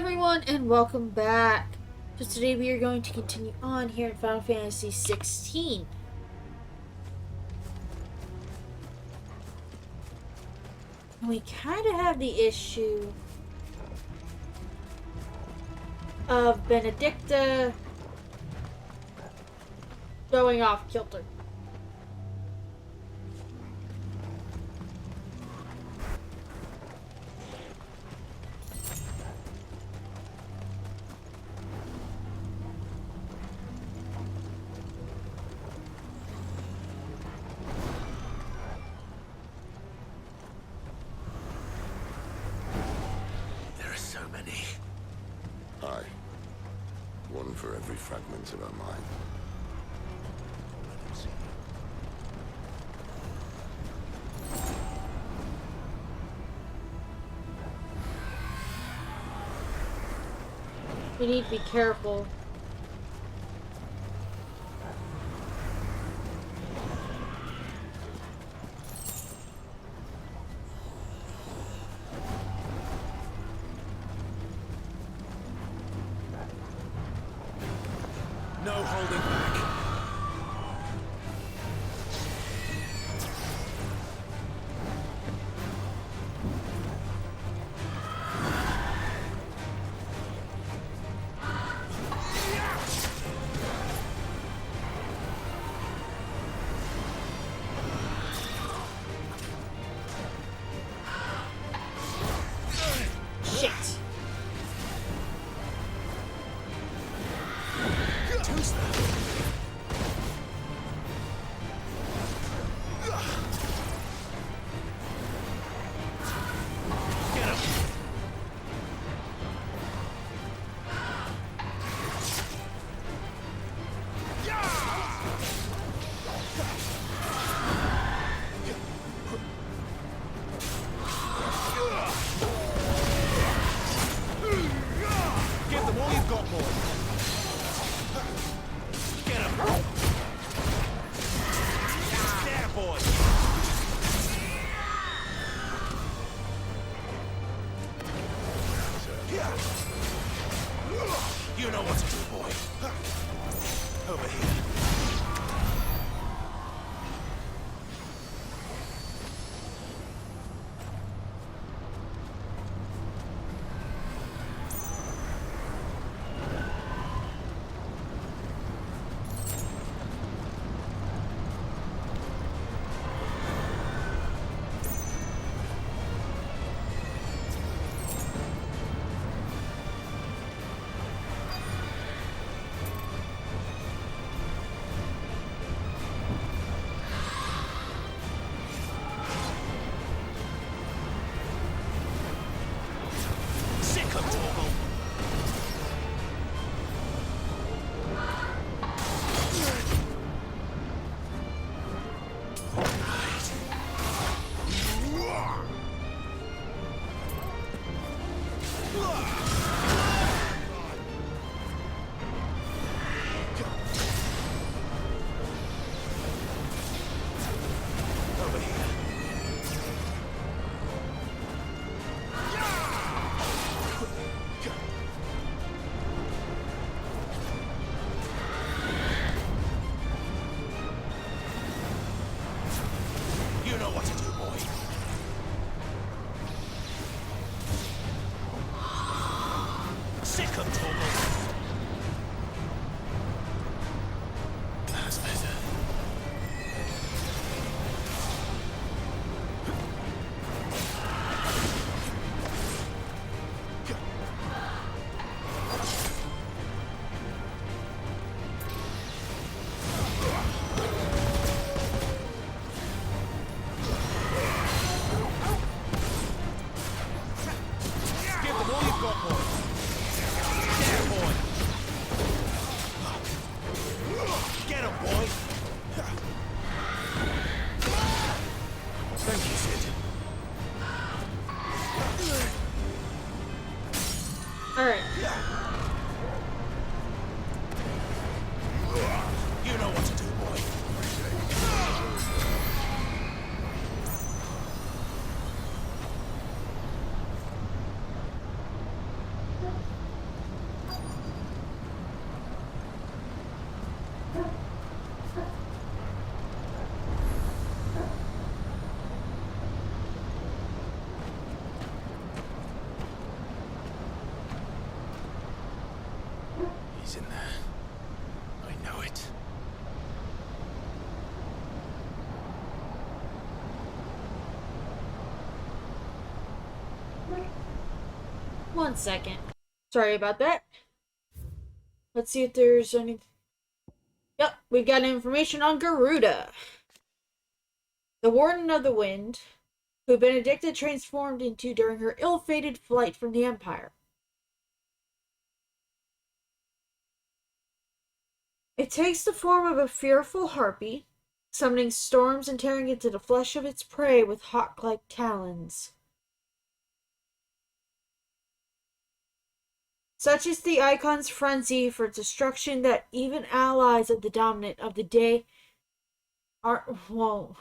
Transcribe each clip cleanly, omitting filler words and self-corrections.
everyone, and welcome back. So today we are going to continue on here in Final Fantasy XVI. And we kind of have the issue of Benedicta going off kilter. One for every fragment of our mind. We need to be careful. No holding back. Shit. Give them all you've got, boy. Get him. There, boy. You know what to do, boy. Over here. You know what to do, boy. Sick of trouble. That's better. Give them all you've got, boy. There, boy. Get him, boy. Thank you, Sid. Alright. You know what to do, boy. He's in there. I know it. One second. Sorry about that. Let's see if there's any... Yep, we've got information on Garuda. The Warden of the Wind, who Benedicta transformed into during her ill-fated flight from the Empire. It takes the form of a fearful harpy, summoning storms and tearing into the flesh of its prey with hawk-like talons. Such is the Icon's frenzy for destruction that even allies of the dominant of the day won't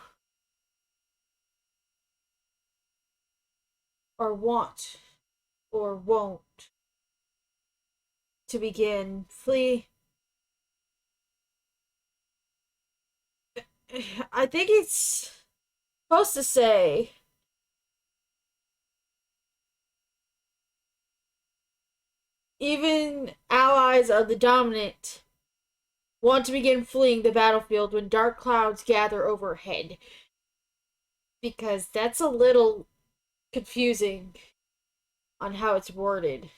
to begin flee. I think it's supposed to say even allies of the dominant want to begin fleeing the battlefield when dark clouds gather overhead. Because that's a little confusing on how it's worded.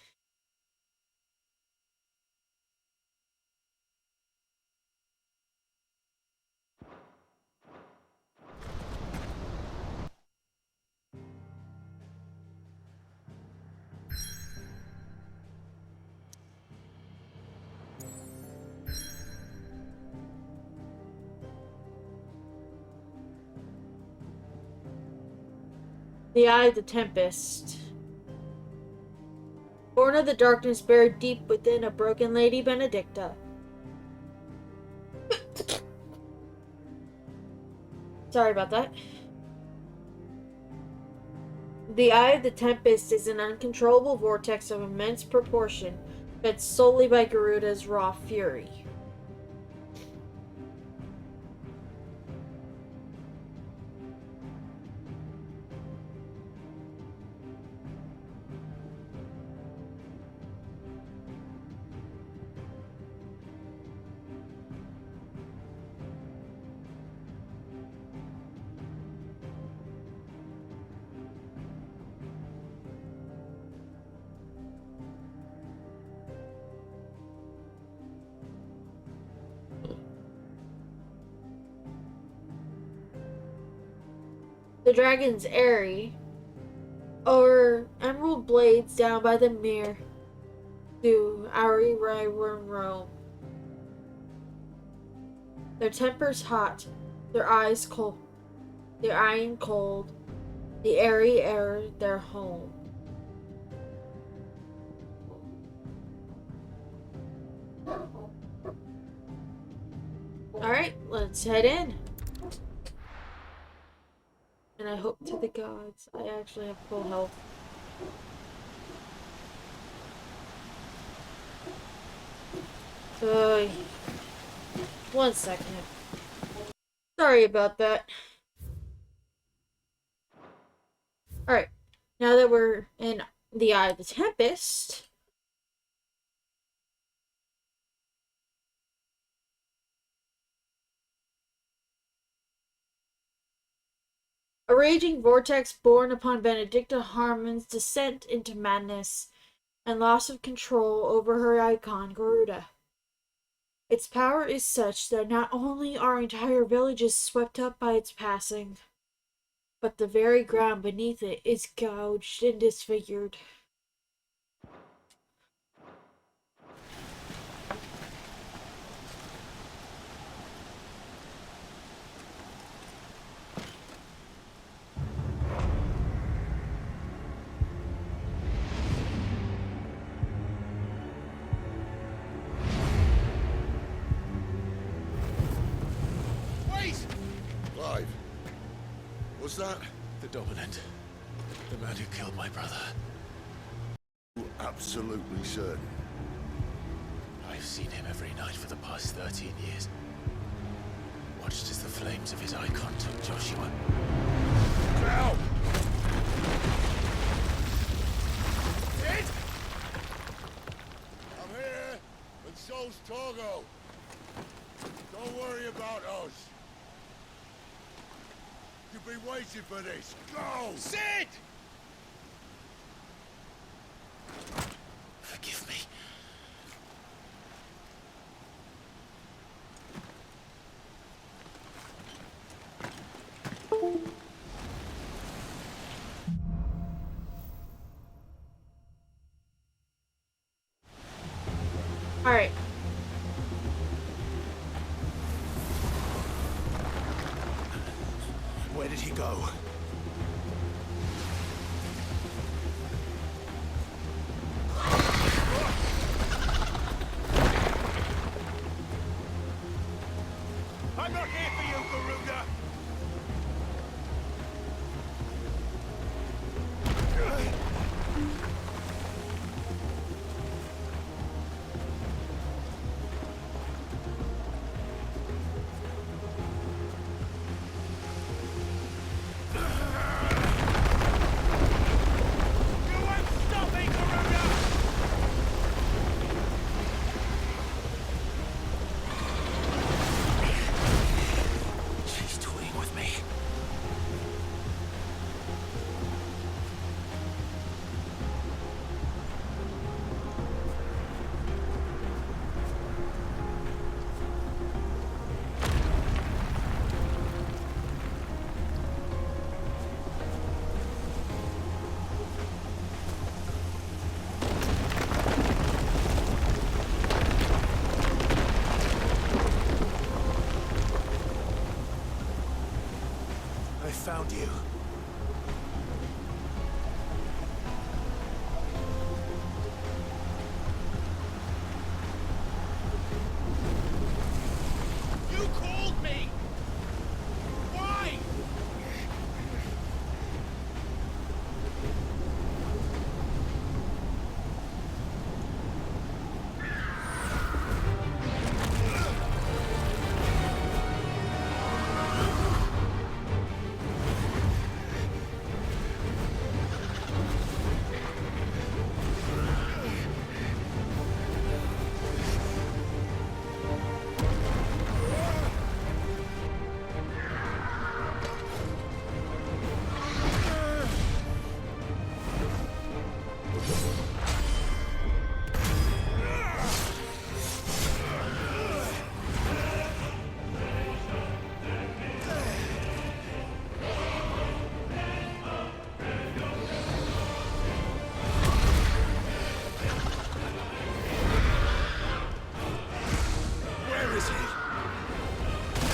The Eye of the Tempest. Born of the darkness buried deep within a broken Lady Benedicta. Sorry about that. The Eye of the Tempest is an uncontrollable vortex of immense proportion, fed solely by Garuda's raw fury. The dragon's eyrie, or emerald blades down by the mere to Ari Rywern roam. Their tempers hot, their eyes cold, their eyen cold, the airy air their home. Alright, let's head in. And I hope to the gods I actually have full health. So, one second. Sorry about that. Alright, now that we're in the Eye of the Tempest, a raging vortex born upon Benedicta Harmon's descent into madness and loss of control over her icon, Garuda. Its power is such that not only are entire villages swept up by its passing, but the very ground beneath it is gouged and disfigured. Clive, was that? The dominant. The man who killed my brother. Absolutely certain. I've seen him every night for the past 13 years. Watched as the flames of his icon took Joshua. Now! Dead? I'm here, and so How's Togo? Don't worry about us. You've been waiting for this. Go! Sid! Forgive me. Alright. Where did he go? I'm not here for you, Garuda! You won't stop me, Garuda! She's toying with me. I found you. You called me! Why? Where is he?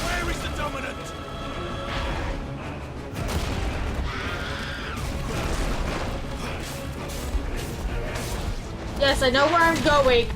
Where is the dominant? Yes, I know where I'm going.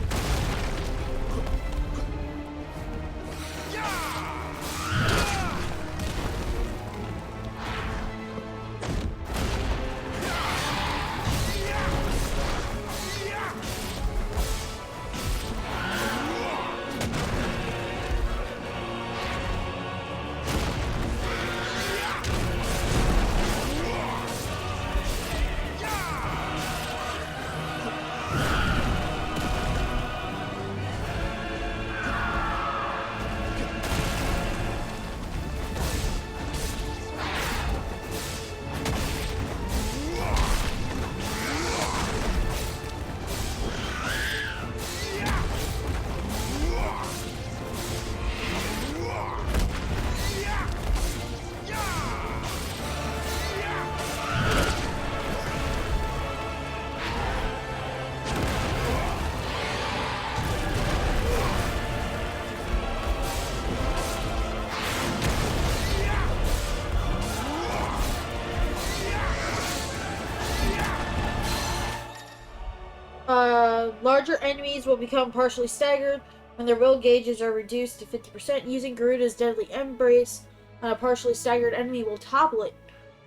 Larger enemies will become partially staggered when their will gauges are reduced to 50%. Using Garuda's Deadly Embrace on a partially staggered enemy will topple it,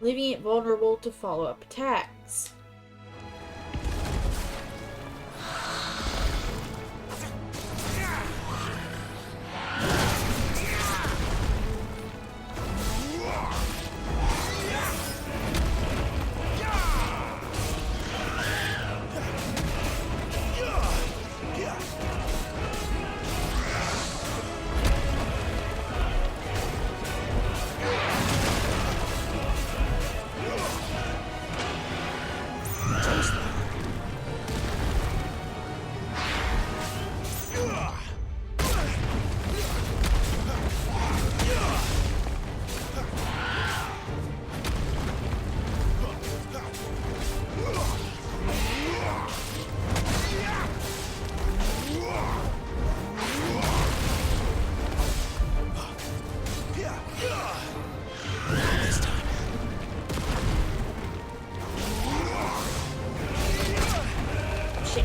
leaving it vulnerable to follow-up attacks. Shit.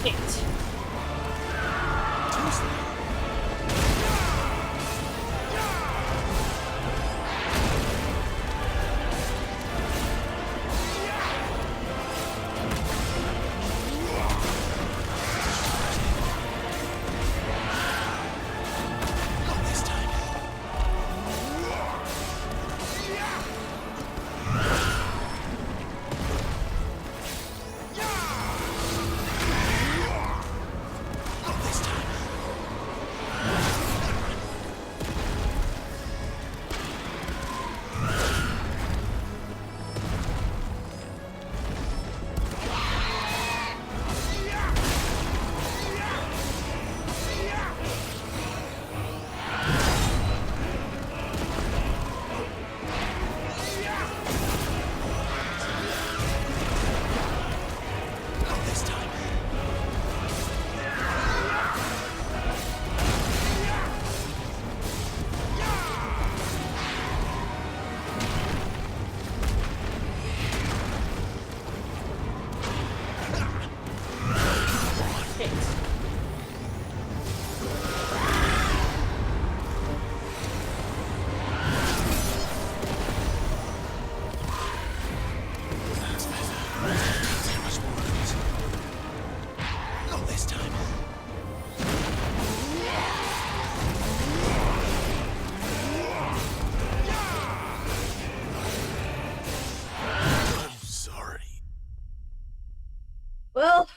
Shit. Not this time. Not this time. Not this time. Shit. That's better. How much more of it? Not this time. I'm sorry. Well,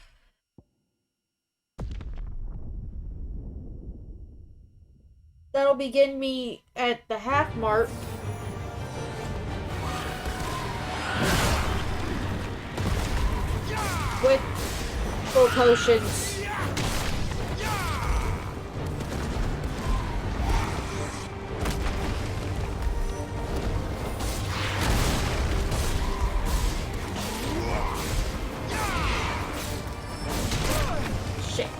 that'll begin me at the half mark. With full potions. Shit.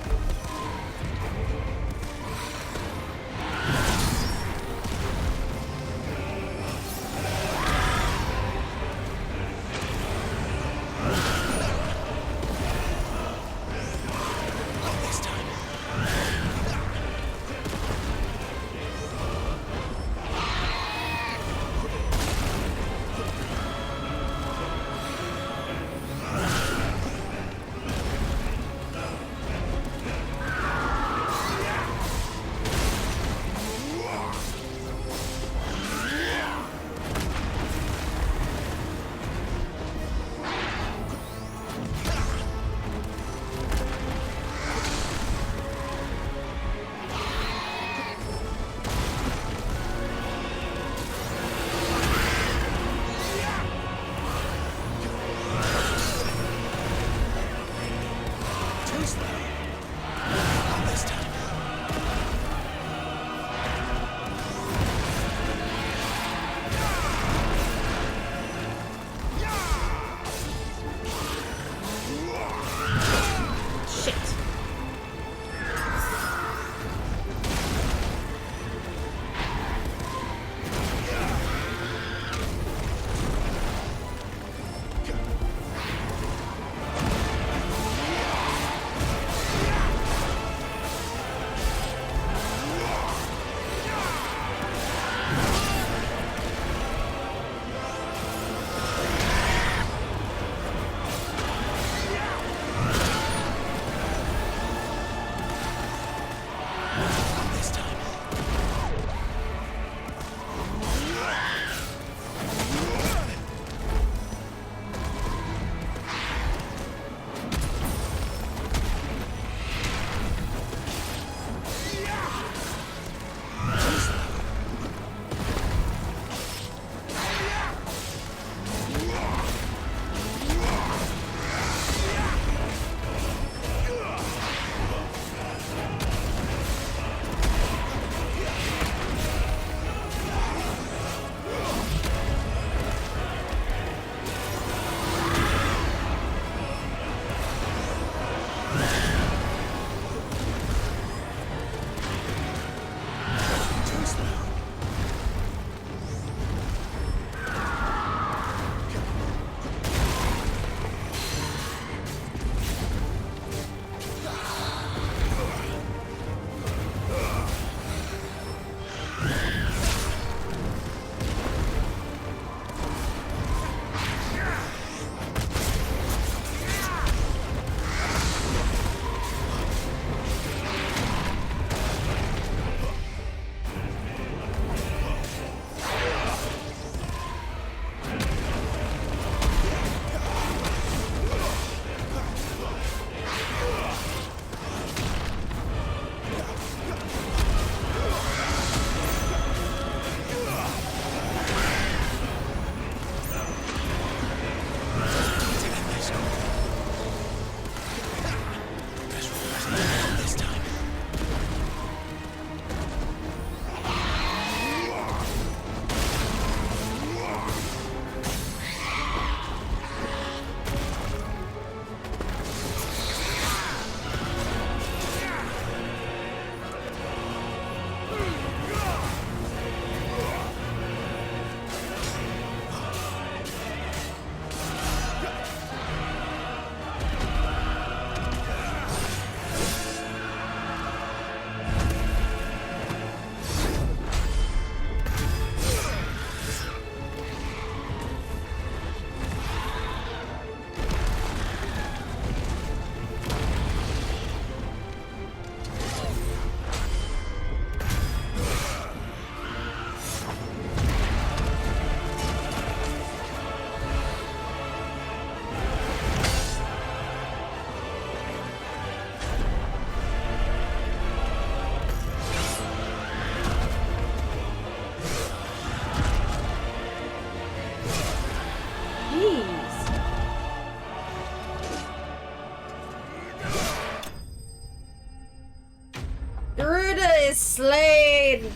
slain!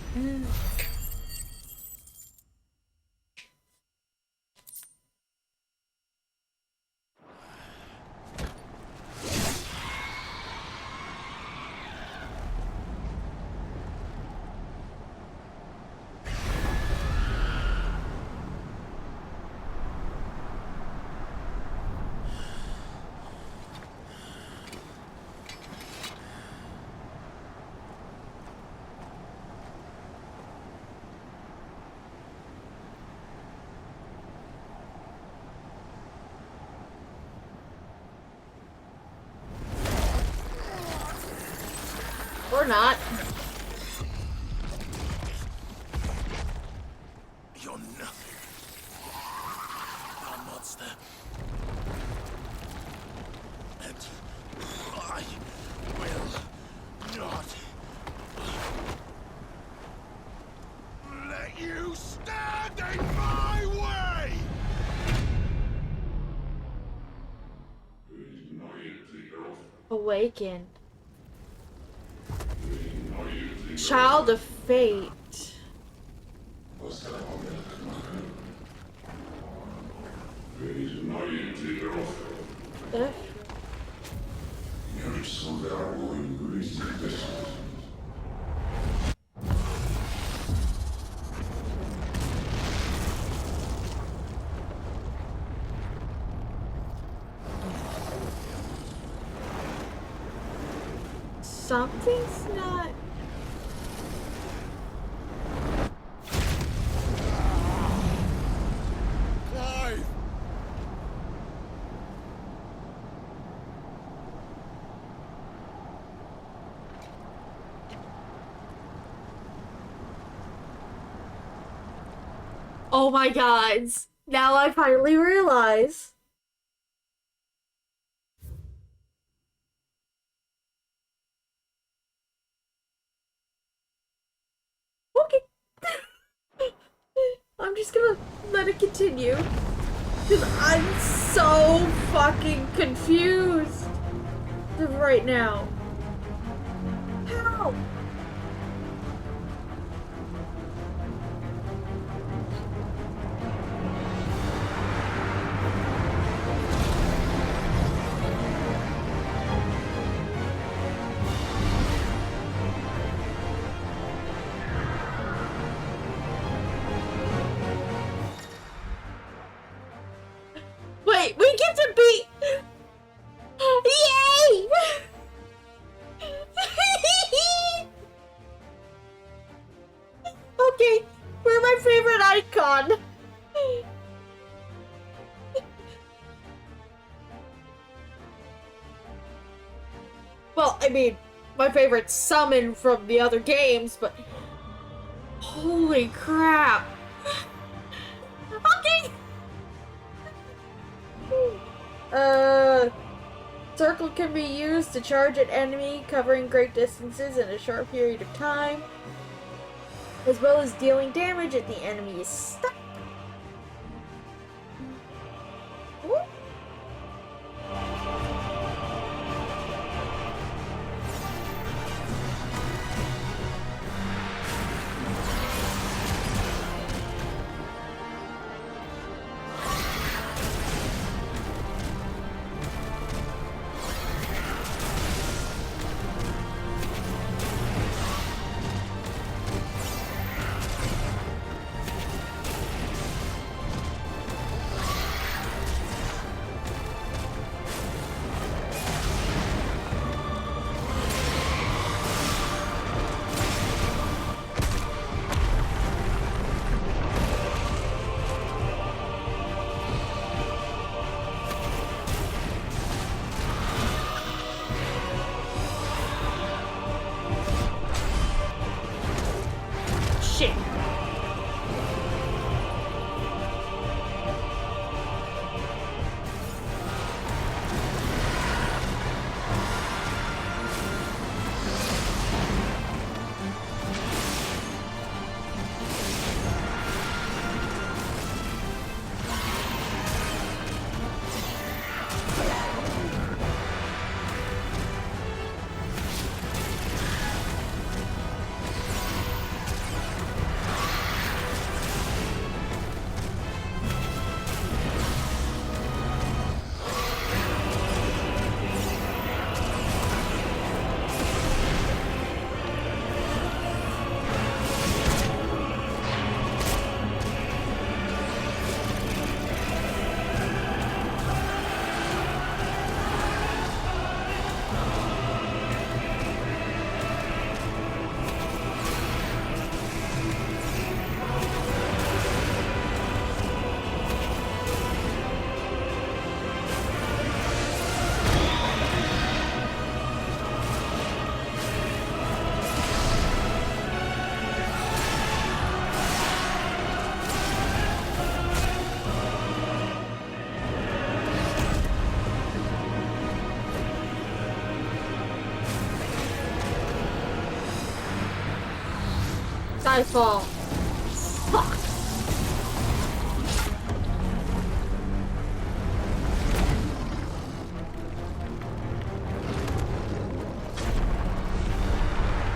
Or not. You're nothing. A monster. And I will not let you stand in my way! Awaken. Child of Fate. F. Something's not. Clive! Oh my god. Now I finally realize. Okay. I'm just gonna let it continue. Because I'm so fucking confused right now. How? Wait, we get to beat. Yay! Okay, we're my favorite icon. Well, I mean, my favorite summon from the other games, but holy crap. Okay. Circle can be used to charge an enemy, covering great distances in a short period of time, as well as dealing damage if the enemy is stuck. Ooh. I fall. Fuck.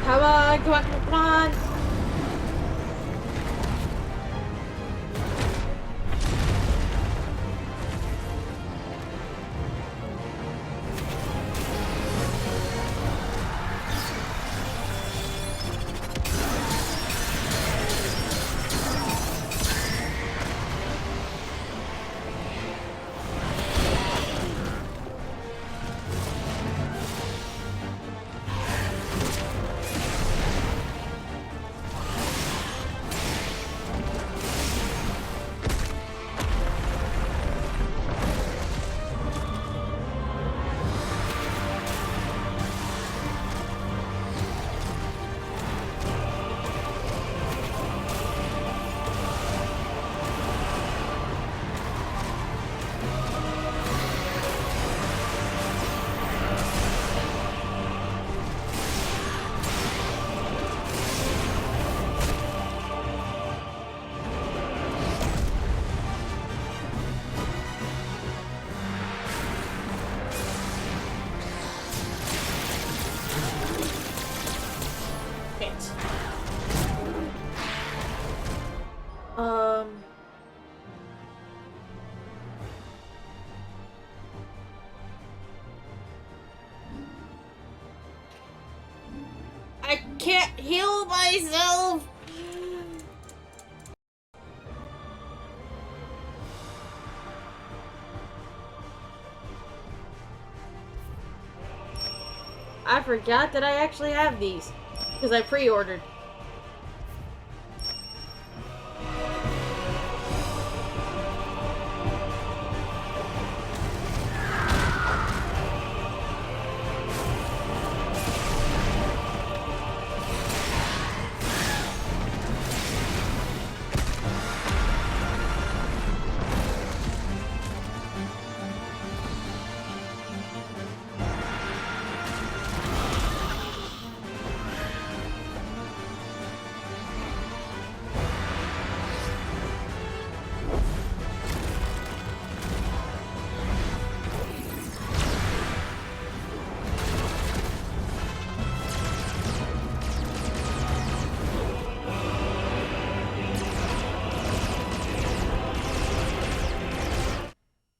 Come on, come on, come on. I can't heal myself. I forgot that I actually have these because I pre-ordered.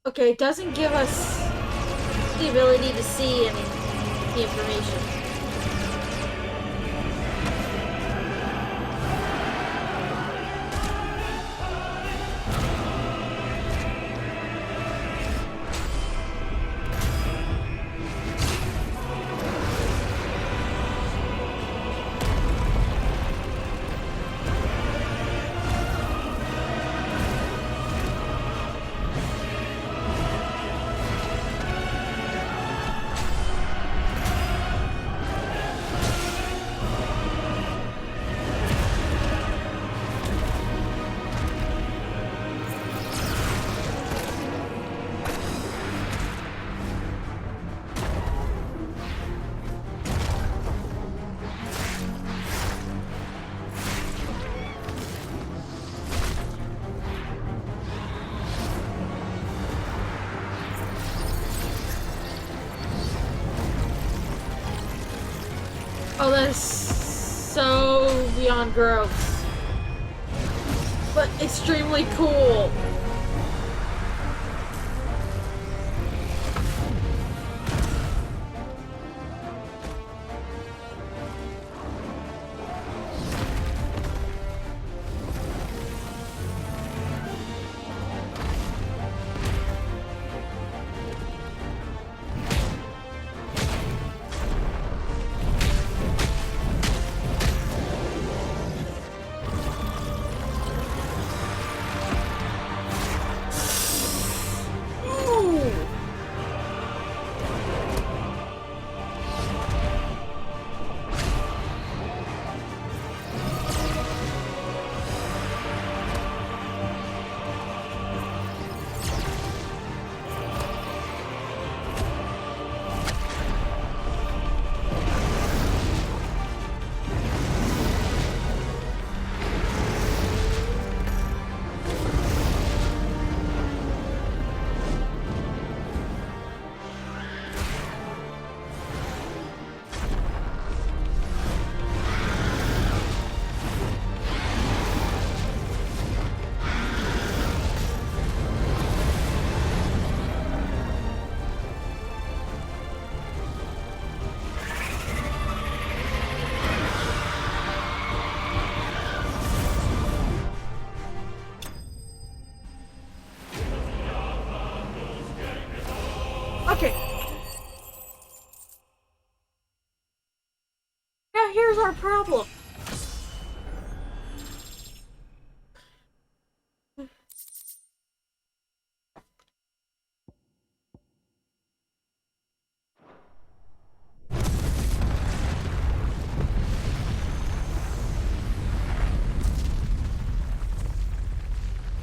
Okay, it doesn't give us the ability to see any the information. Oh, that's so beyond gross. But extremely cool. Where's our problem?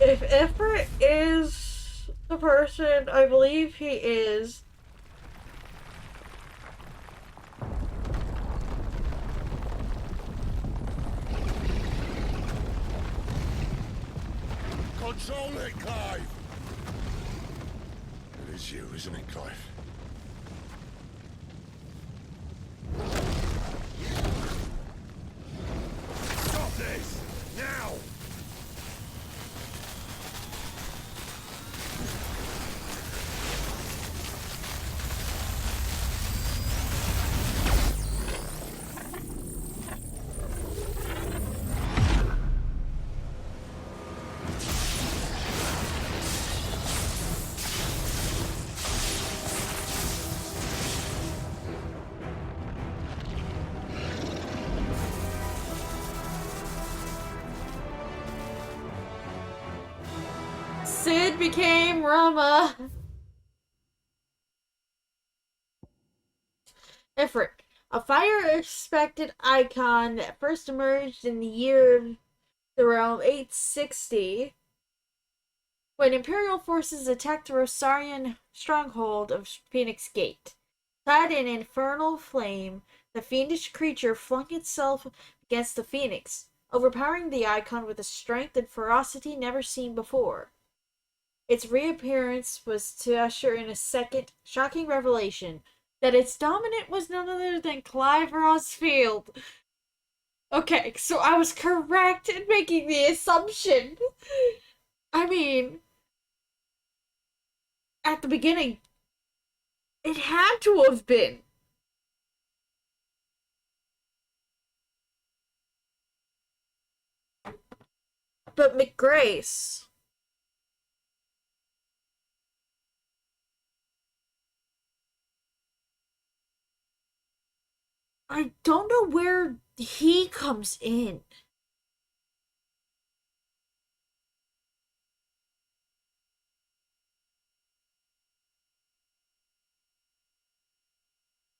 If Everett is the person I believe he is, Control it, Clive! It is you, isn't it, Clive? Stop this! Now! Sid became Rama. Everett, a fire-expected icon that first emerged in the year of the realm 860 when Imperial forces attacked the Rosarian stronghold of Phoenix Gate. Clad in infernal flame, the fiendish creature flung itself against the Phoenix, overpowering the icon with a strength and ferocity never seen before. Its reappearance was to usher in a second, shocking revelation that its dominant was none other than Clive Rossfield. Okay, so I was correct in making the assumption. I mean, at the beginning, it had to have been. But McGrace. I don't know where he comes in.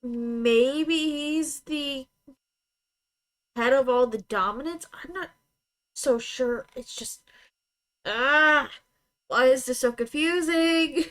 Maybe he's the head of all the dominants? I'm not so sure. It's just. Why is this so confusing?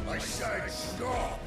I said stop!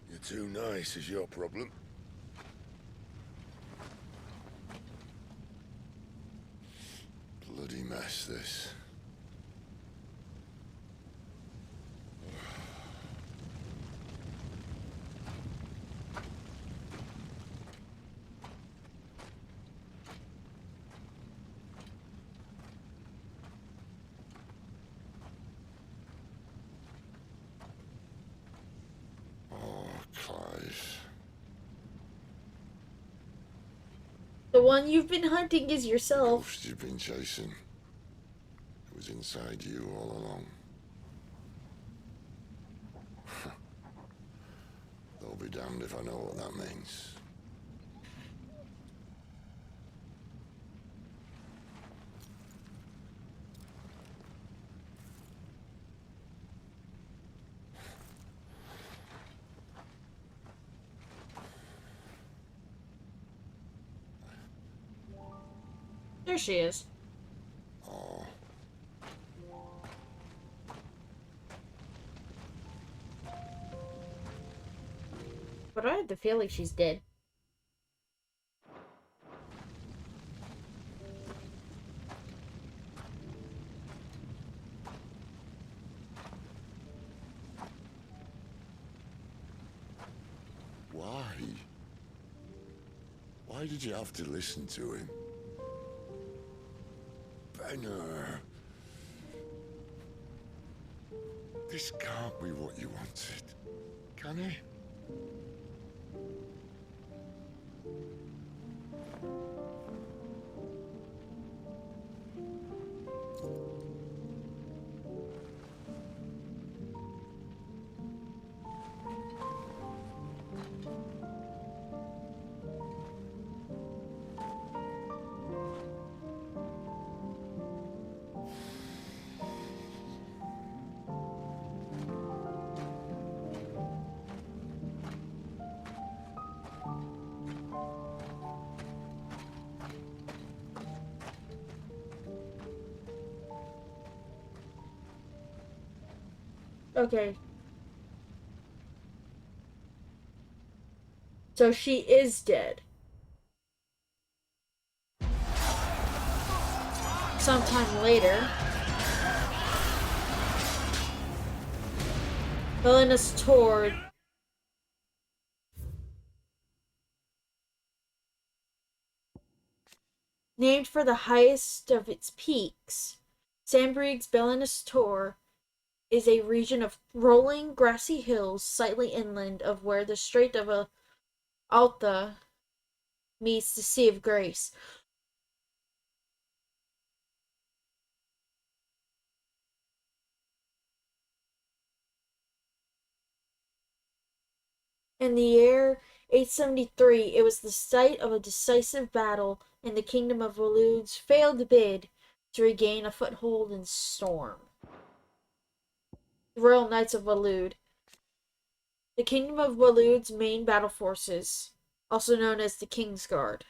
You're too nice is your problem. Bloody mess, this. Oh, Clive. The one you've been hunting is The yourself. ghost you've been chasing. It was inside you all along. They'll be damned if I know what that means. There she is. Oh, But I have the feeling she's dead. why? Why did you have to listen to him? Benner. This can't be what you wanted, can it? Okay. So she is dead. Sometime later, Villainous Tor named for the highest of its peaks. Sandbrig's Villainous Tor is a region of rolling, grassy hills slightly inland of where the Strait of Alta meets the Sea of Grace. In the year 873, it was the site of a decisive battle in the kingdom of Waloed's failed bid to regain a foothold in Storm. The Royal Knights of Waloed. The kingdom of Waloed's main battle forces, also known as the King's Guard.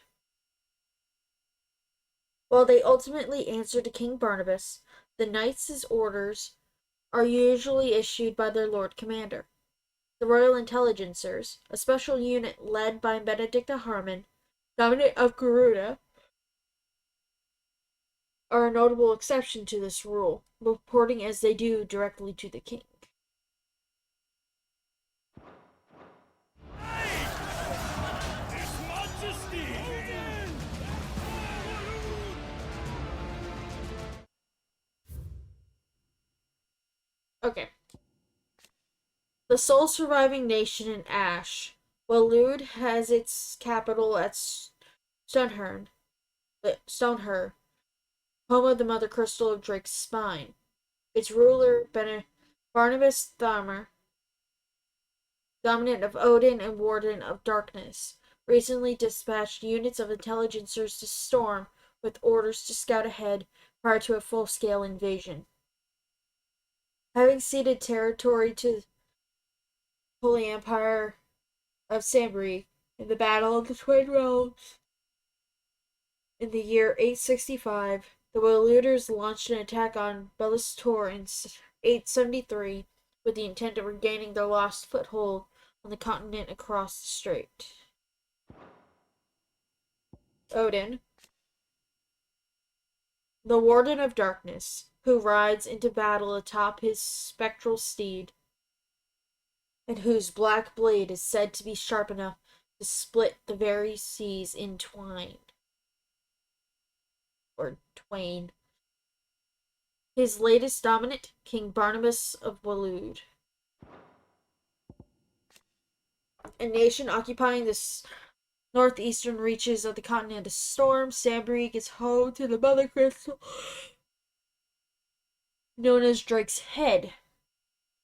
While they ultimately answer to King Barnabas, the knights' orders are usually issued by their Lord Commander. The Royal Intelligencers, a special unit led by Benedicta Harmon, Dominant of Garuda, are a notable exception to this rule, reporting as they do directly to the king. Okay. The sole surviving nation in Ash, Waloed has its capital at Stonehurn, home of the Mother Crystal of Drake's Spine. Its ruler, Barnabas Thamar, Dominant of Odin and Warden of Darkness, recently dispatched units of intelligencers to Storm with orders to scout ahead prior to a full-scale invasion. Having ceded territory to Holy Empire of Sambri in the Battle of the Twin Realms in the year 865, the Waloeders launched an attack on Bellis Tor in 873 with the intent of regaining their lost foothold on the continent across the strait. Odin, the Warden of Darkness, who rides into battle atop his spectral steed, and whose black blade is said to be sharp enough to split the very seas in twine. Or twain. His latest dominant, King Barnabas of Waloed. A nation occupying the northeastern reaches of the continent of Storm, Sambrig is home to the Mother Crystal, known as Drake's Head,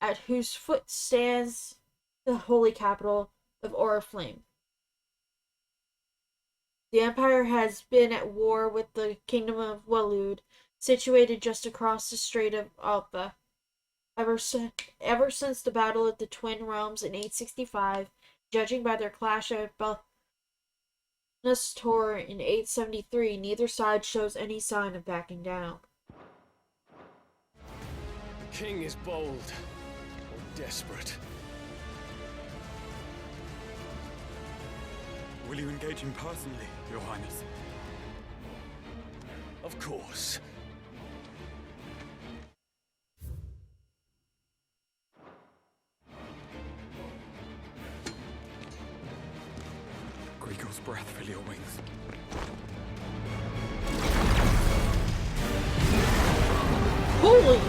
at whose foot stands the holy capital of Oriflame. The Empire has been at war with the Kingdom of Waloed, situated just across the Strait of Alpha, ever since the Battle of the Twin Realms in 865, judging by their clash at Nestor in 873, neither side shows any sign of backing down. The king is bold or desperate. Will you engage him personally, Your Highness? Of course. Grigor's breath fill your wings. Holy!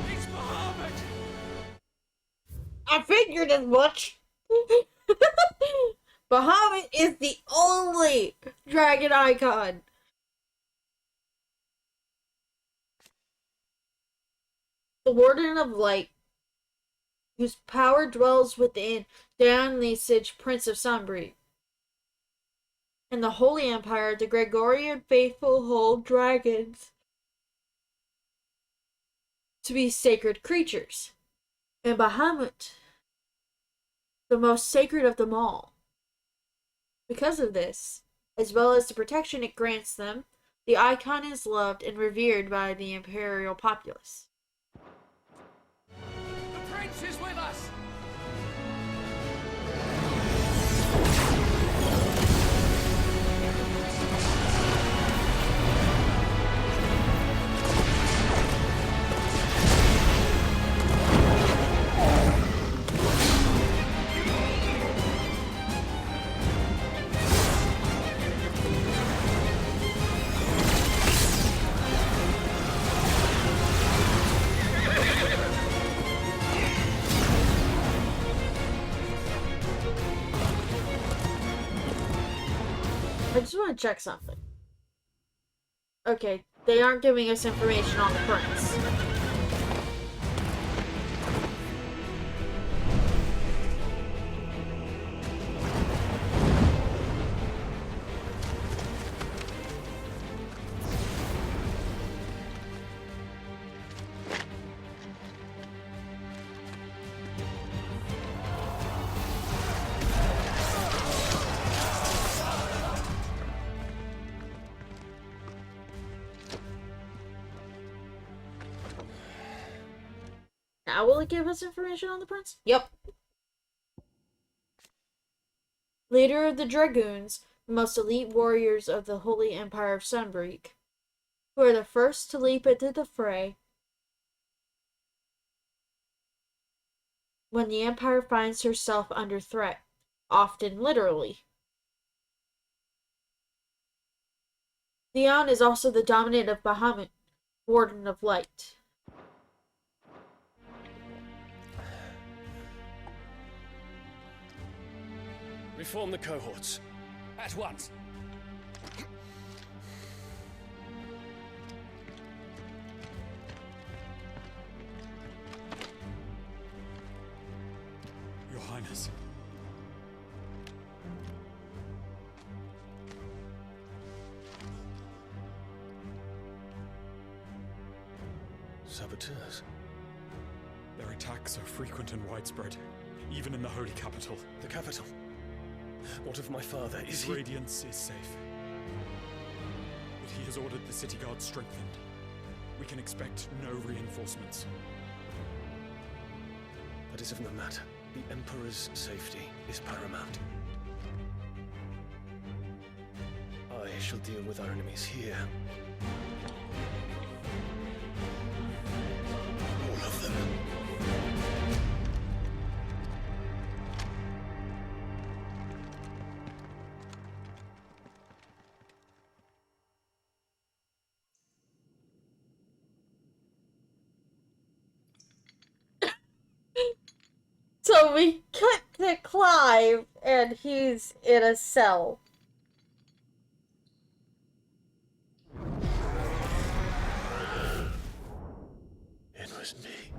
It's Bahamut! I figured as much! Bahamut is the only dragon icon! The Warden of Light, whose power dwells within Dan Lesage, Prince of Sunbreed. In the Holy Empire, the Gregorian faithful hold dragons to be sacred creatures, and Bahamut, the most sacred of them all. Because of this, as well as the protection it grants them, the icon is loved and revered by the imperial populace. The prince is with us! I just want to check something. Okay, they aren't giving us information on the prince. Now will it give us information on the prince? Yep. Leader of the Dragoons, the most elite warriors of the Holy Empire of Sunbreak, who are the first to leap into the fray when the Empire finds herself under threat, often literally. Theon is also the dominant of Bahamut, Warden of Light. Reform the cohorts. At once. Your Highness. Saboteurs. Their attacks are frequent and widespread, even in the holy capital. The capital. What of my father? Is His he... radiance is safe. But he has ordered the city guard strengthened. We can expect no reinforcements. That is of no matter. The Emperor's safety is paramount. I shall deal with our enemies here. All of them. So we cut to Clive, and he's in a cell. It was me.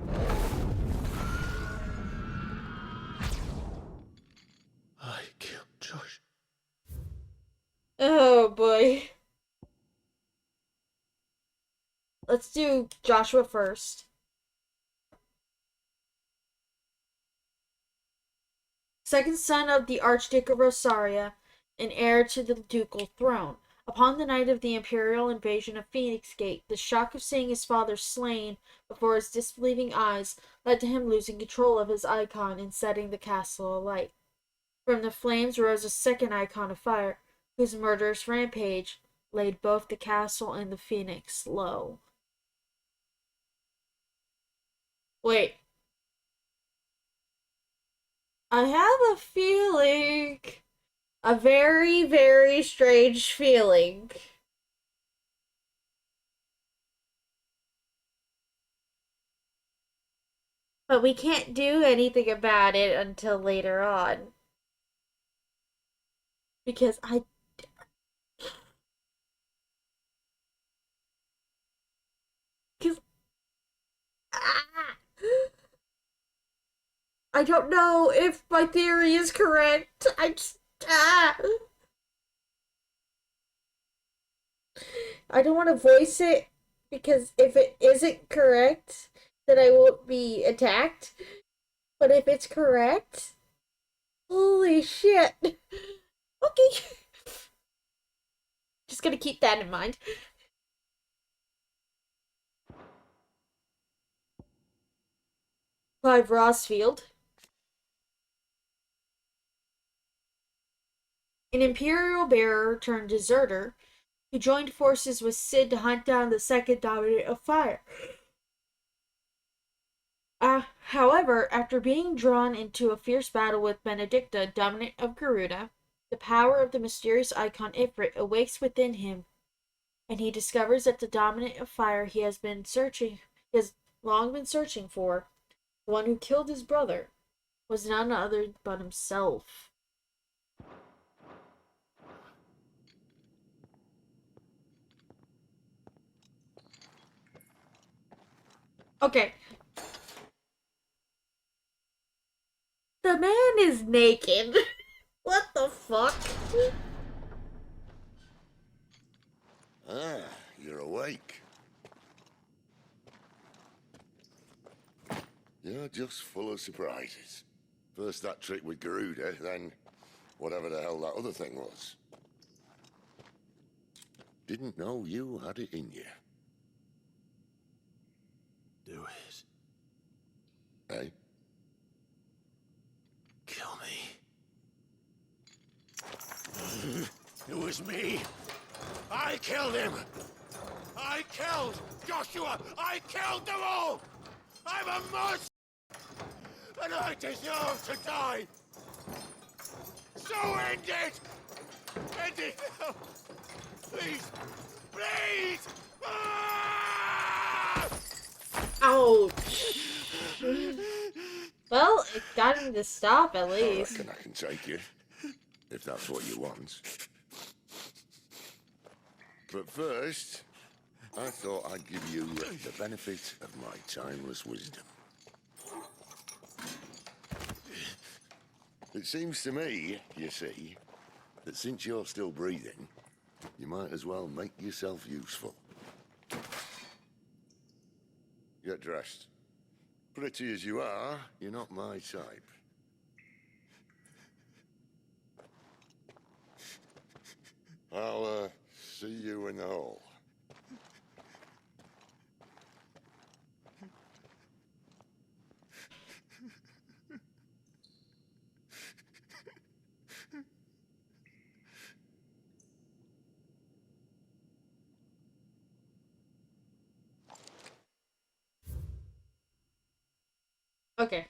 let's do Joshua first. Second son of the Archduke of Rosaria, and heir to the ducal throne. Upon the night of the imperial invasion of Phoenix Gate, the shock of seeing his father slain before his disbelieving eyes led to him losing control of his icon and setting the castle alight. From the flames rose a second icon of fire, whose murderous rampage laid both the castle and the phoenix low. Wait. I have a feeling. A very, very strange feeling. But we can't do anything about it until later on. Because I don't know if my theory is correct. I don't want to voice it because if it isn't correct, then I won't be attacked. But if it's correct, holy shit. Okay. Just gonna keep that in mind. Clive Rossfield. An Imperial bearer turned deserter who joined forces with Cid to hunt down the second Dominant of Fire. However, after being drawn into a fierce battle with Benedicta, Dominant of Garuda, the power of the mysterious icon Ifrit awakes within him, and he discovers that the Dominant of Fire he has long been searching for, the one who killed his brother, was none other but himself. Okay. The man is naked. What the fuck? Ah, you're awake. You're just full of surprises. First that trick with Garuda, then whatever the hell that other thing was. Didn't know you had it in you. Do it. Hey? Kill me. It was me. I killed him. I killed Joshua. I killed them all. I'm a monster. And I deserve to die. So end it. End it now. Please. Please. Ah! Ouch. Well, it got him to stop at least. I reckon I can take you, if that's what you want. But first, I thought I'd give you the benefit of my timeless wisdom. It seems to me, you see, that since you're still breathing, you might as well make yourself useful. Get dressed. Pretty as you are, you're not my type. I'll, see you in the hall. Okay.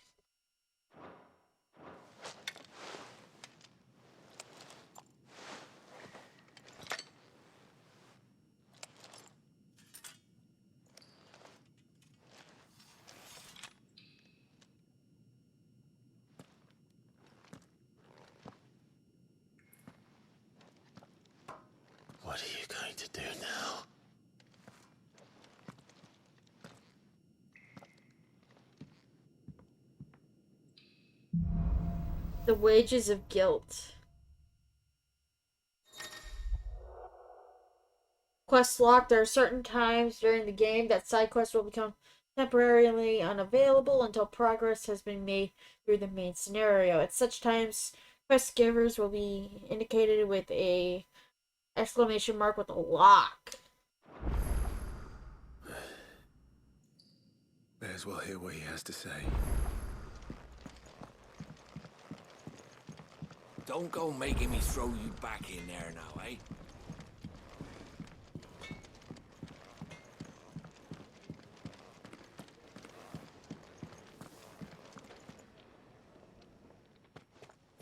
What are you going to do now? The wages of guilt. Quests locked. There are certain times during the game that side quests will become temporarily unavailable until progress has been made through the main scenario. At such times, quest givers will be indicated with a exclamation mark with a lock. May as well hear what he has to say. Don't go making me throw you back in there now, eh?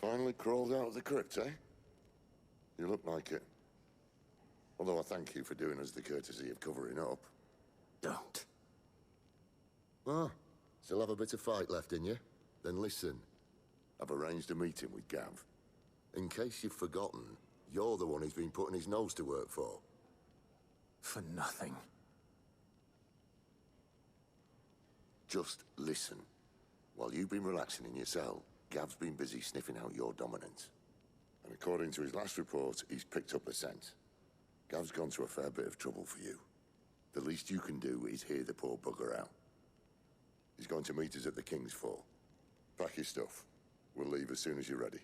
Finally crawled out of the crypt, eh? You look like it. Although I thank you for doing us the courtesy of covering up. Don't. Ah, still have a bit of fight left in you? Then listen. I've arranged a meeting with Gav. In case you've forgotten, you're the one he's been putting his nose to work for. For nothing. Just listen. While you've been relaxing in your cell, Gav's been busy sniffing out your dominance. And according to his last report, he's picked up a scent. Gav's gone to a fair bit of trouble for you. The least you can do is hear the poor bugger out. He's going to meet us at the King's Fall. Pack your stuff. We'll leave as soon as you're ready.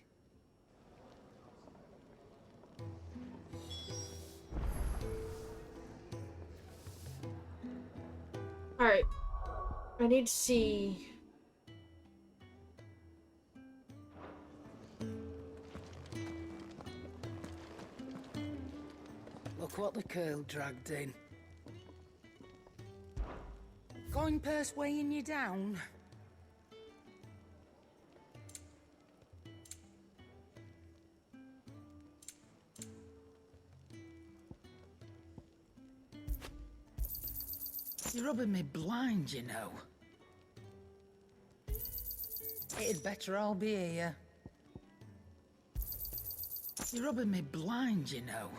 Alright. I need to see. Look what the curl dragged in. Coin purse weighing you down? You're rubbing me blind, you know. It'd better all be here. You're rubbing me blind, you know.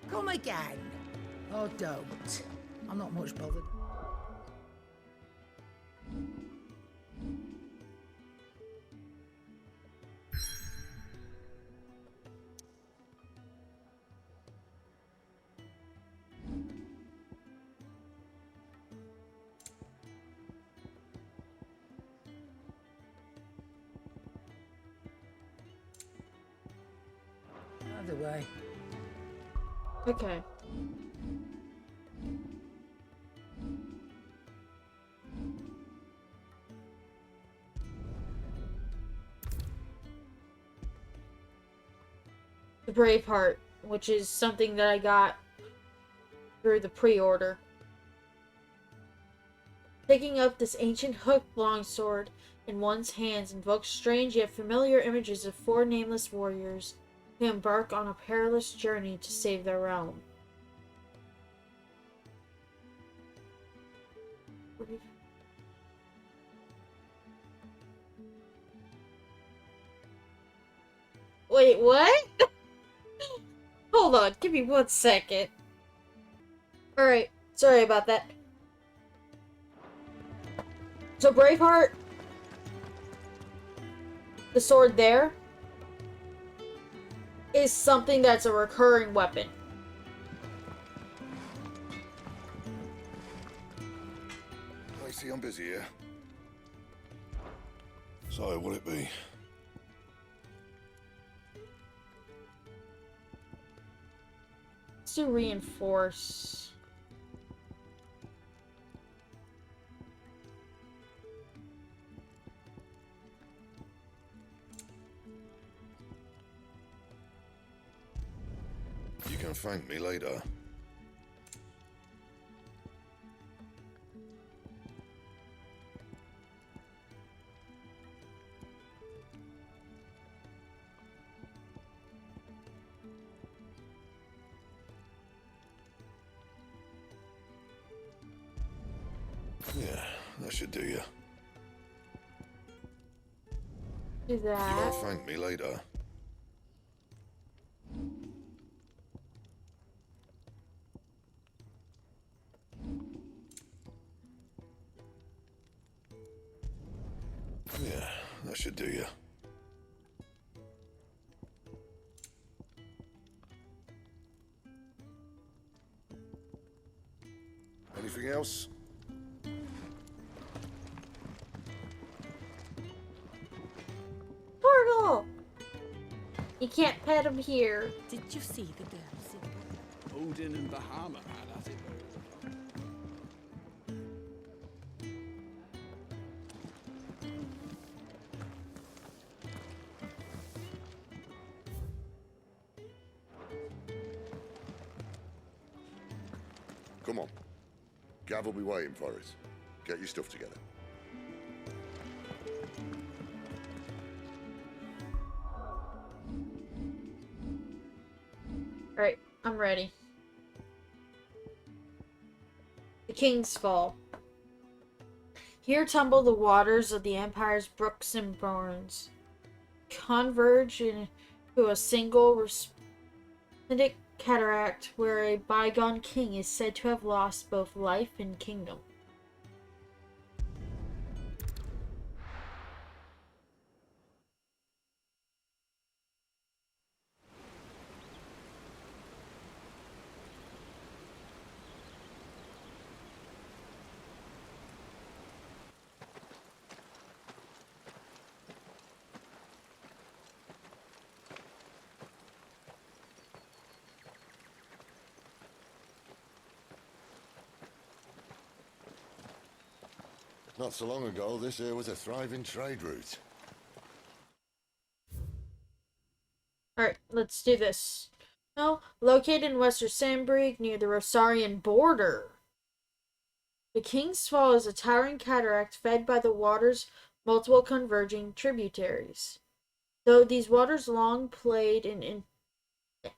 Come again. Oh, don't. I'm not much bothered. Either way. Okay. The Braveheart, which is something that I got through the pre-order. Picking up this ancient hooked longsword in one's hands invokes strange yet familiar images of four nameless warriors who embark on a perilous journey to save their realm. Wait, what? Hold on, give me 1 second. Alright, sorry about that. So Braveheart, the sword there, is something that's a recurring weapon. I see I'm busy here. So, will it be? To reinforce. You can thank me later. Yeah, that should do you. Do You that. won't thank me later. Yeah, that should do you. else? Portal! You can't pet him here. Did you see the girls in Odin and the Hammer had at it. Come on. Gav will be waiting for us. Get your stuff together. Alright, I'm ready. The King's Fall. Here tumble the waters of the Empire's brooks and burns, converge into a single resplendent cataract where a bygone king is said to have lost both life and kingdom. Not so long ago, this here was a thriving trade route. Alright, let's do this. Well, located in Western Sandbreak near the Rosarian border. The King's Fall is a towering cataract fed by the water's multiple converging tributaries. Though these waters long played an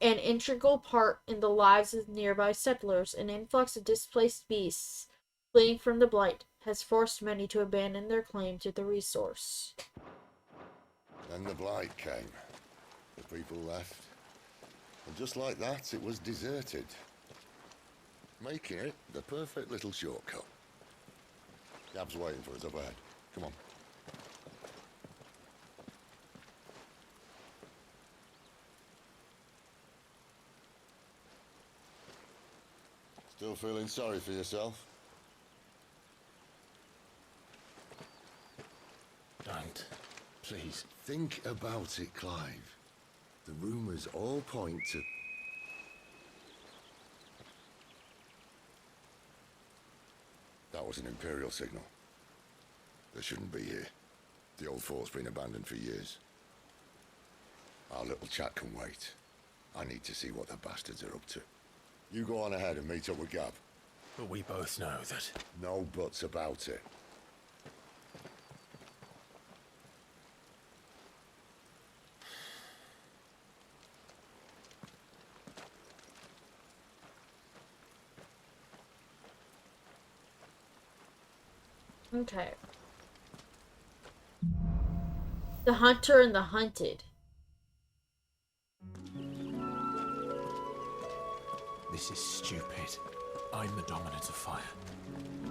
integral part in the lives of nearby settlers, an influx of displaced beasts fleeing from the blight has forced many to abandon their claim to the resource. Then the blight came. The people left. And just like that, it was deserted. Making it the perfect little shortcut. Gav's waiting for us up ahead. Come on. Still feeling sorry for yourself? Don't. Please. Think about it, Clive. The rumours all point to... That was an Imperial signal. They shouldn't be here. The old fort's been abandoned for years. Our little chat can wait. I need to see what the bastards are up to. You go on ahead and meet up with Gav. But we both know that. No buts about it. Okay. The Hunter and the Hunted. This is stupid. I'm the dominant of fire.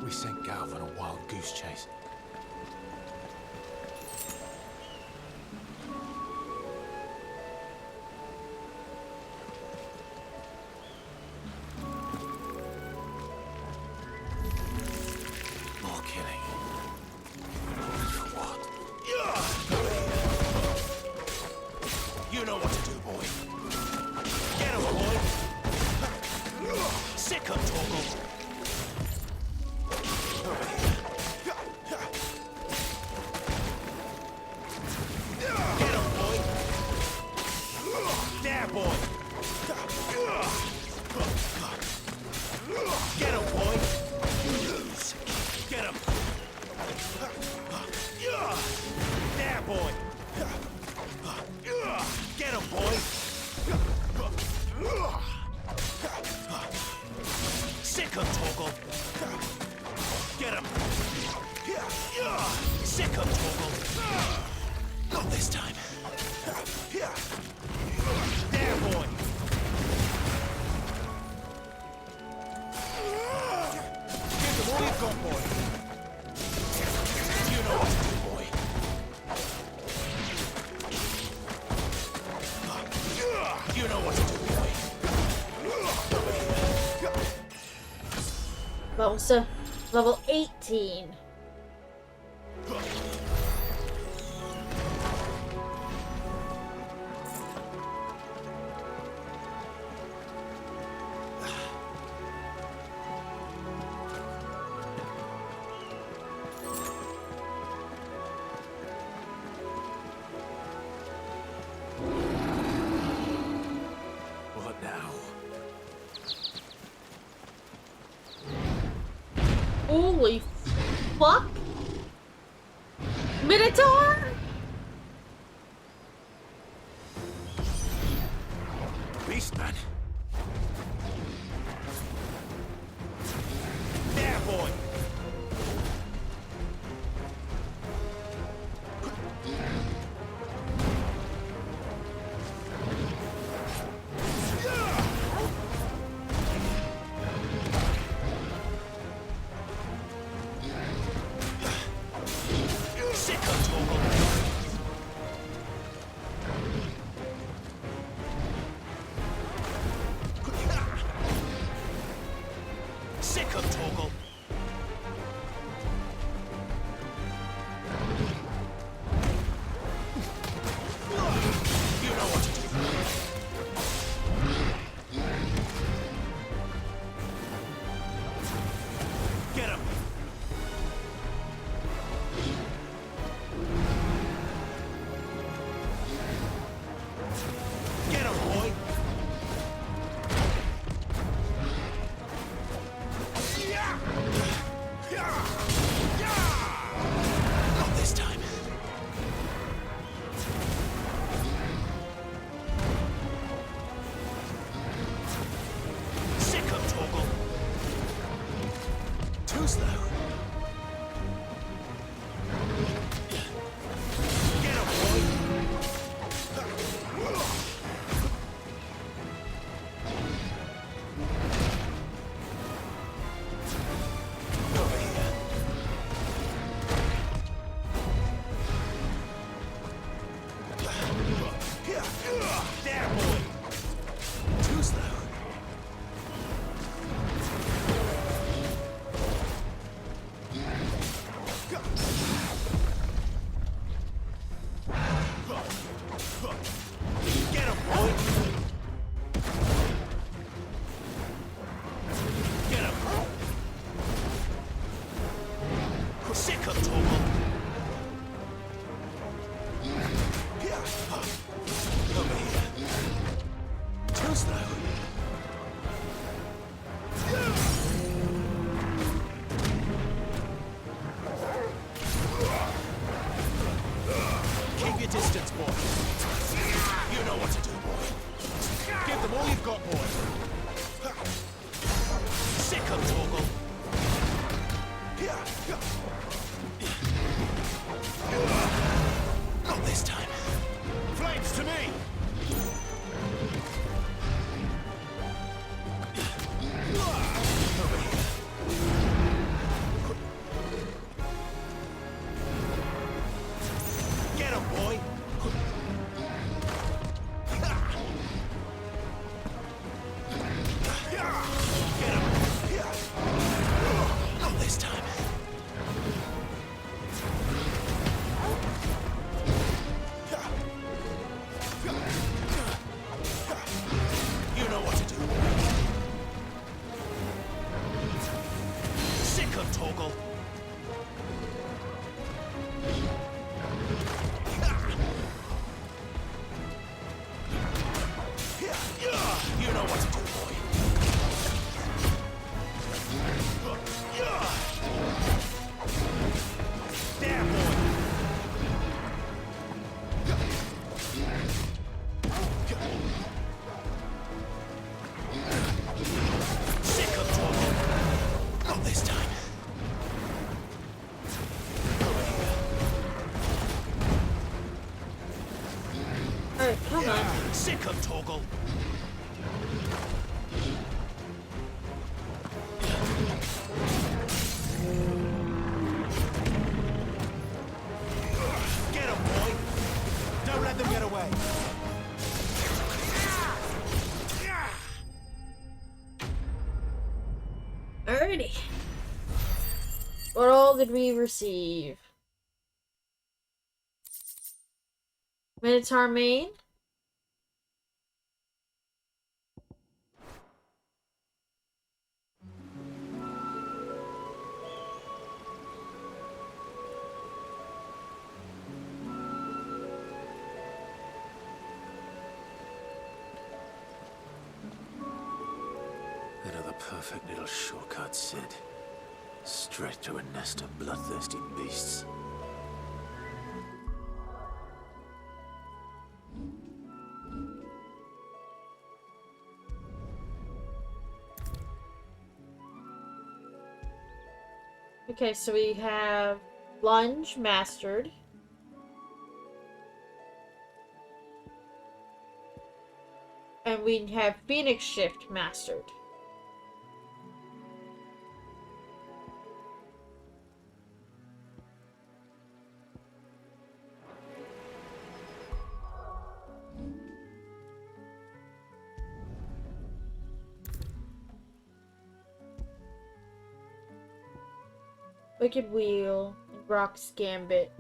We sent Gav on a wild goose chase. More killing. For what? You know what to do, boy. Get him, boy. Sick of Torgal. Get him, boy. There, boy. Get him, boy. You lose. Get him. There, boy. Get him, boy. Sick of Torgal. Get him. Sick of Torgal. Not this time. There, boy. Give them all you've got, boy. You know what to do, boy. You know what to do, boy. Well, so Level 18. What now? Holy fuck! Minotaur? Beastman? There, boy! Sicko Torgal! Sicko Torgal! You know what to do. Get him! Get him, boy! Not this time. Sicko Torgal! Too slow. Get him, boy! Over here. There, boy! Too slow. Get him, boy! Get him! Sick of Torgal! Over here. Too slow. Keep your distance, boy. You know what to do, boy. Give them all you've got, boy. Sick of Torgal. Not this time. Flames to me! Over here. Get him, boy! Get him! Not this time. You know what to do. Sick of Torgal. You know what to do, boy. There, boy. Sick of Torgal. Not this time. Over here. Alright, come on. Sick of Torgal. Get him, boy! Don't let them get away! Alrighty. What all did we receive? Minotaur Main? Another perfect little shortcut, Sid. Straight to a nest of bloodthirsty beasts. Okay, so we have Lunge mastered. And we have Phoenix Shift mastered. Wicked Wheel and Rock's Gambit.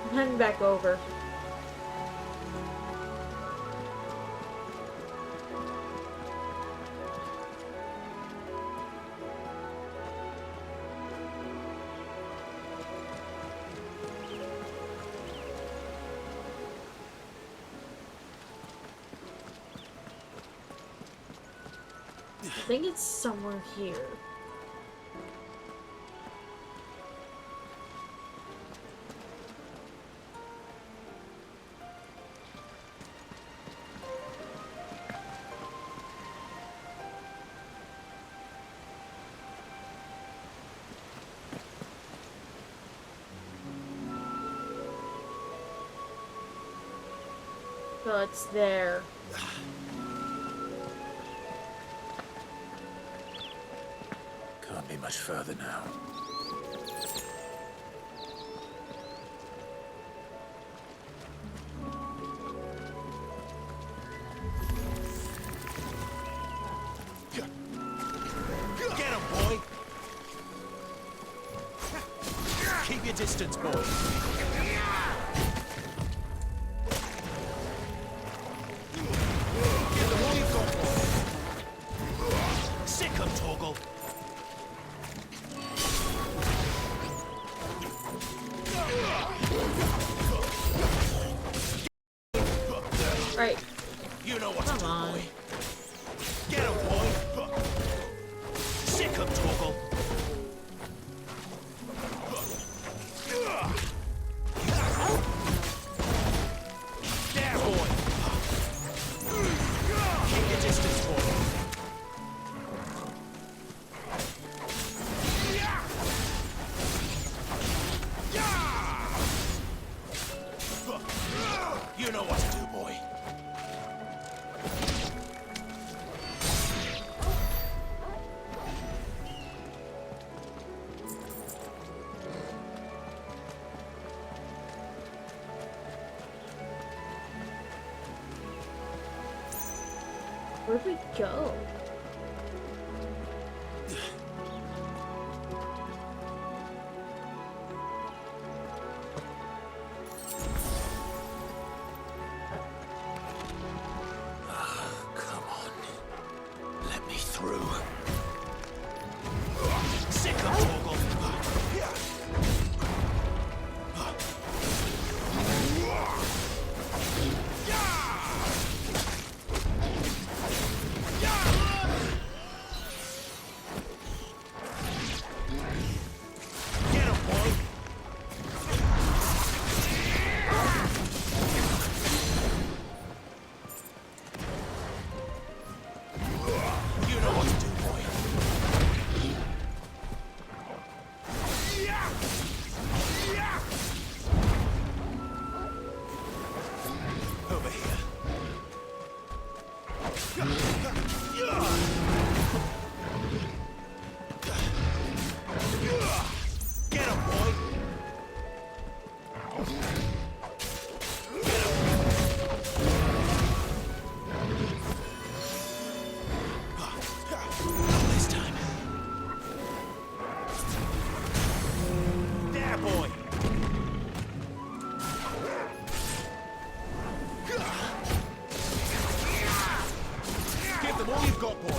I'm heading back over. I think it's somewhere here. So it's there. Can't be much further now. Get him, boy! Keep your distance, boy. Sick him, Torgal! Right. You know what Come to do, on. boy. Get him, boy! Sick him, Torgal! There, boy! Keep your distance, boy. You know what to do, boy. Where'd we go? Come on. Let me through. Sick him, Torgal! you've got, boy.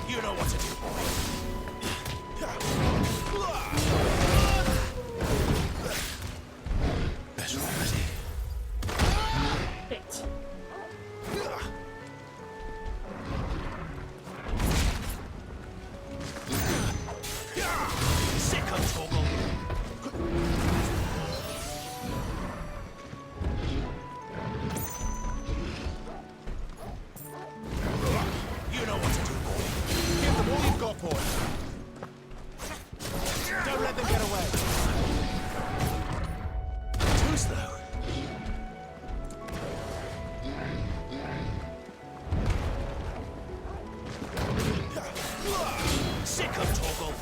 You know what to do, boy. Better already. Hit. Sick of Toggle. You know what to do, boy. Give them all you've got, boy. Don't let them get away. Too slow. Sick of Toggle.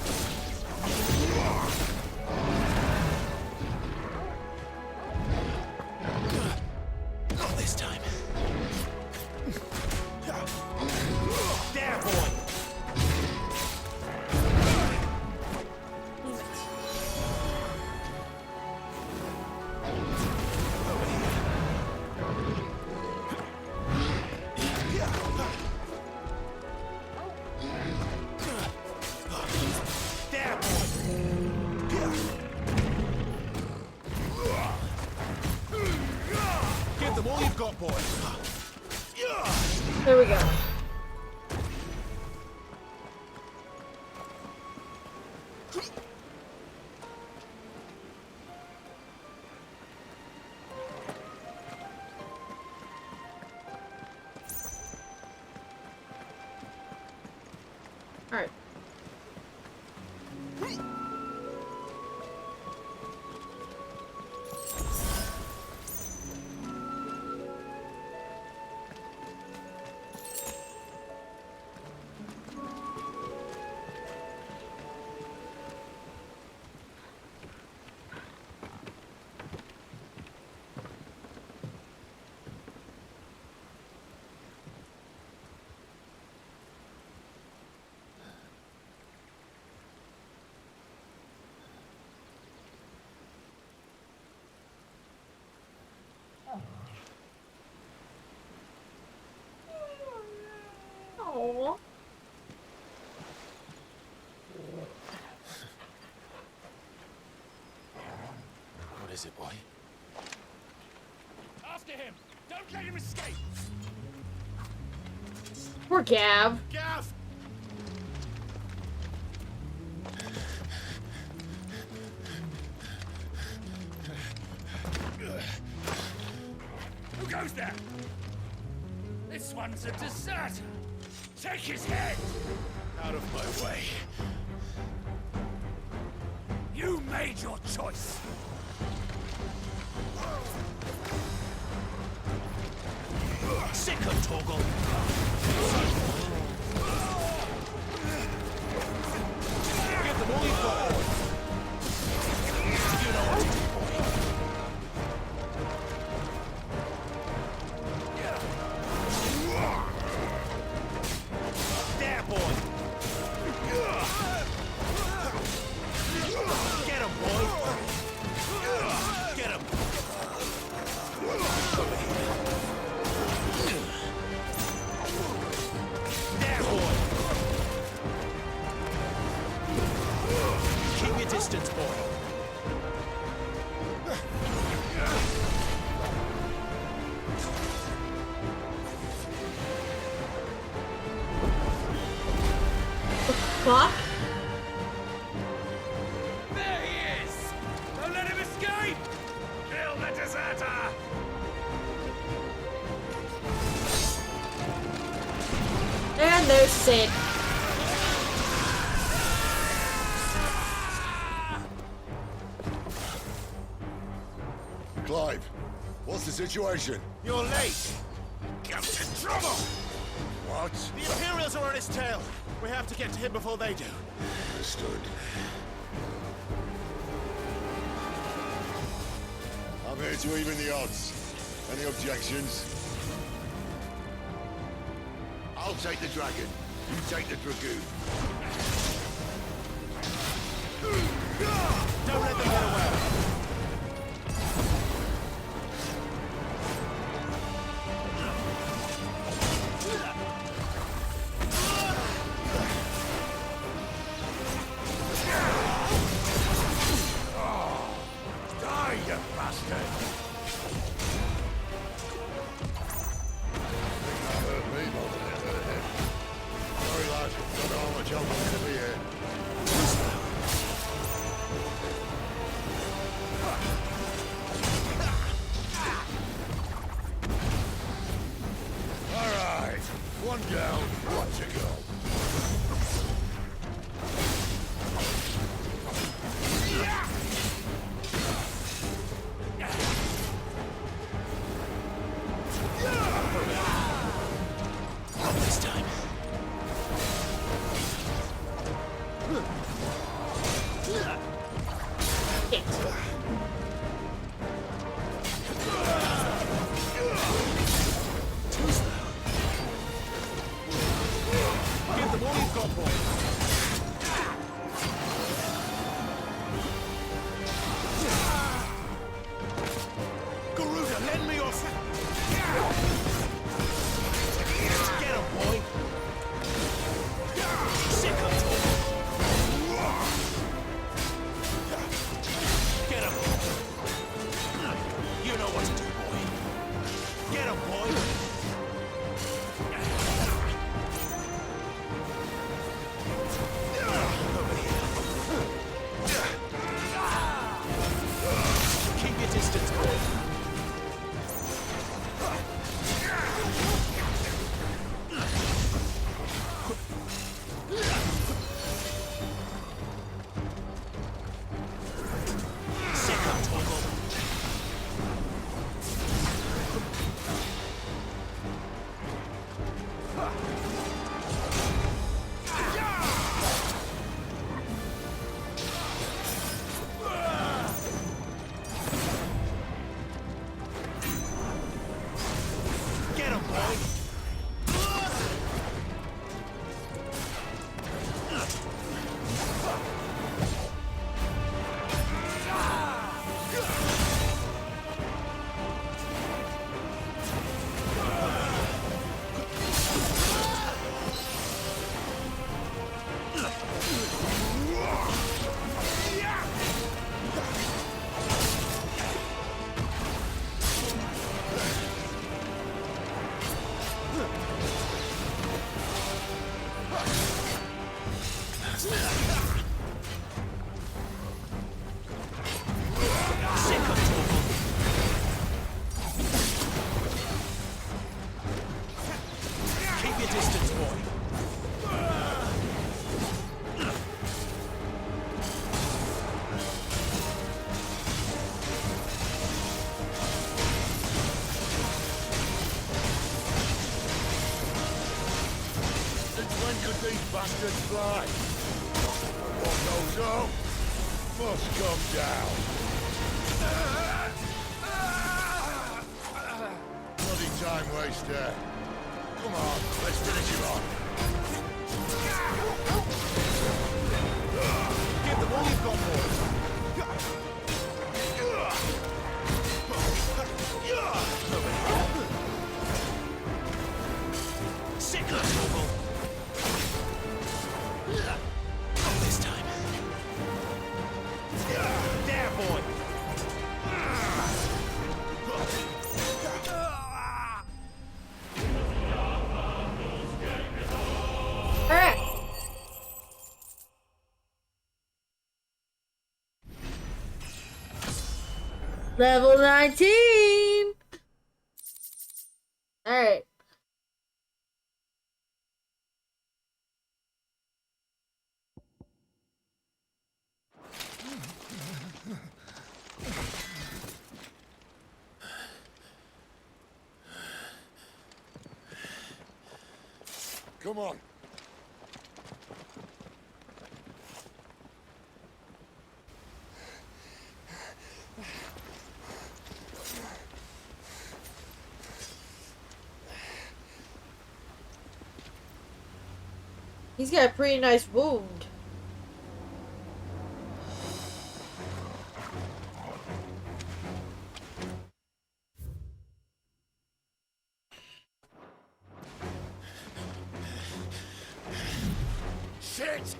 Not this time. There, boy. There, boy. Give them all you've got, boy. There we go. All right. Oh. What is it, boy? After him! Don't let him escape! Poor Gav. Gav! Who goes there? This one's a deserter! Take his head! Out of my way. You made your choice! Sick of Toggle. Give them all you've got, boy. You know what to do, boy. There, boy. Get him, boy. Get him. There, boy. Keep your distance, boy. Fuck. There he is! Don't let him escape! Kill the deserter! And there's Sid. Clive, what's the situation? You're late. Get in trouble! What? The Imperials are on his tail. We have to get to him before they do. Understood. I'm here to even the odds. Any objections? I'll take the dragon. You take the dragoon. Don't let them get away. Shit. Give them all you've got, boy. Garuda, lend me your... Get him, boy. Sick of talk. Get him. You know what to do, boy. Get him, boy. Over here. Keep your distance, boy. Sick of Toggle. Get him, boy. Sick of Toggle. Keep your distance, boy. Since when could these bastards fly? What goes up must come down. Bloody time waster. Come on, let's finish him off. Give them all you've got, boy. Sick of Toggle. Not this time. There, boy. Alright. Level 19! Alright. Come on. He's got a pretty nice wound. Shit!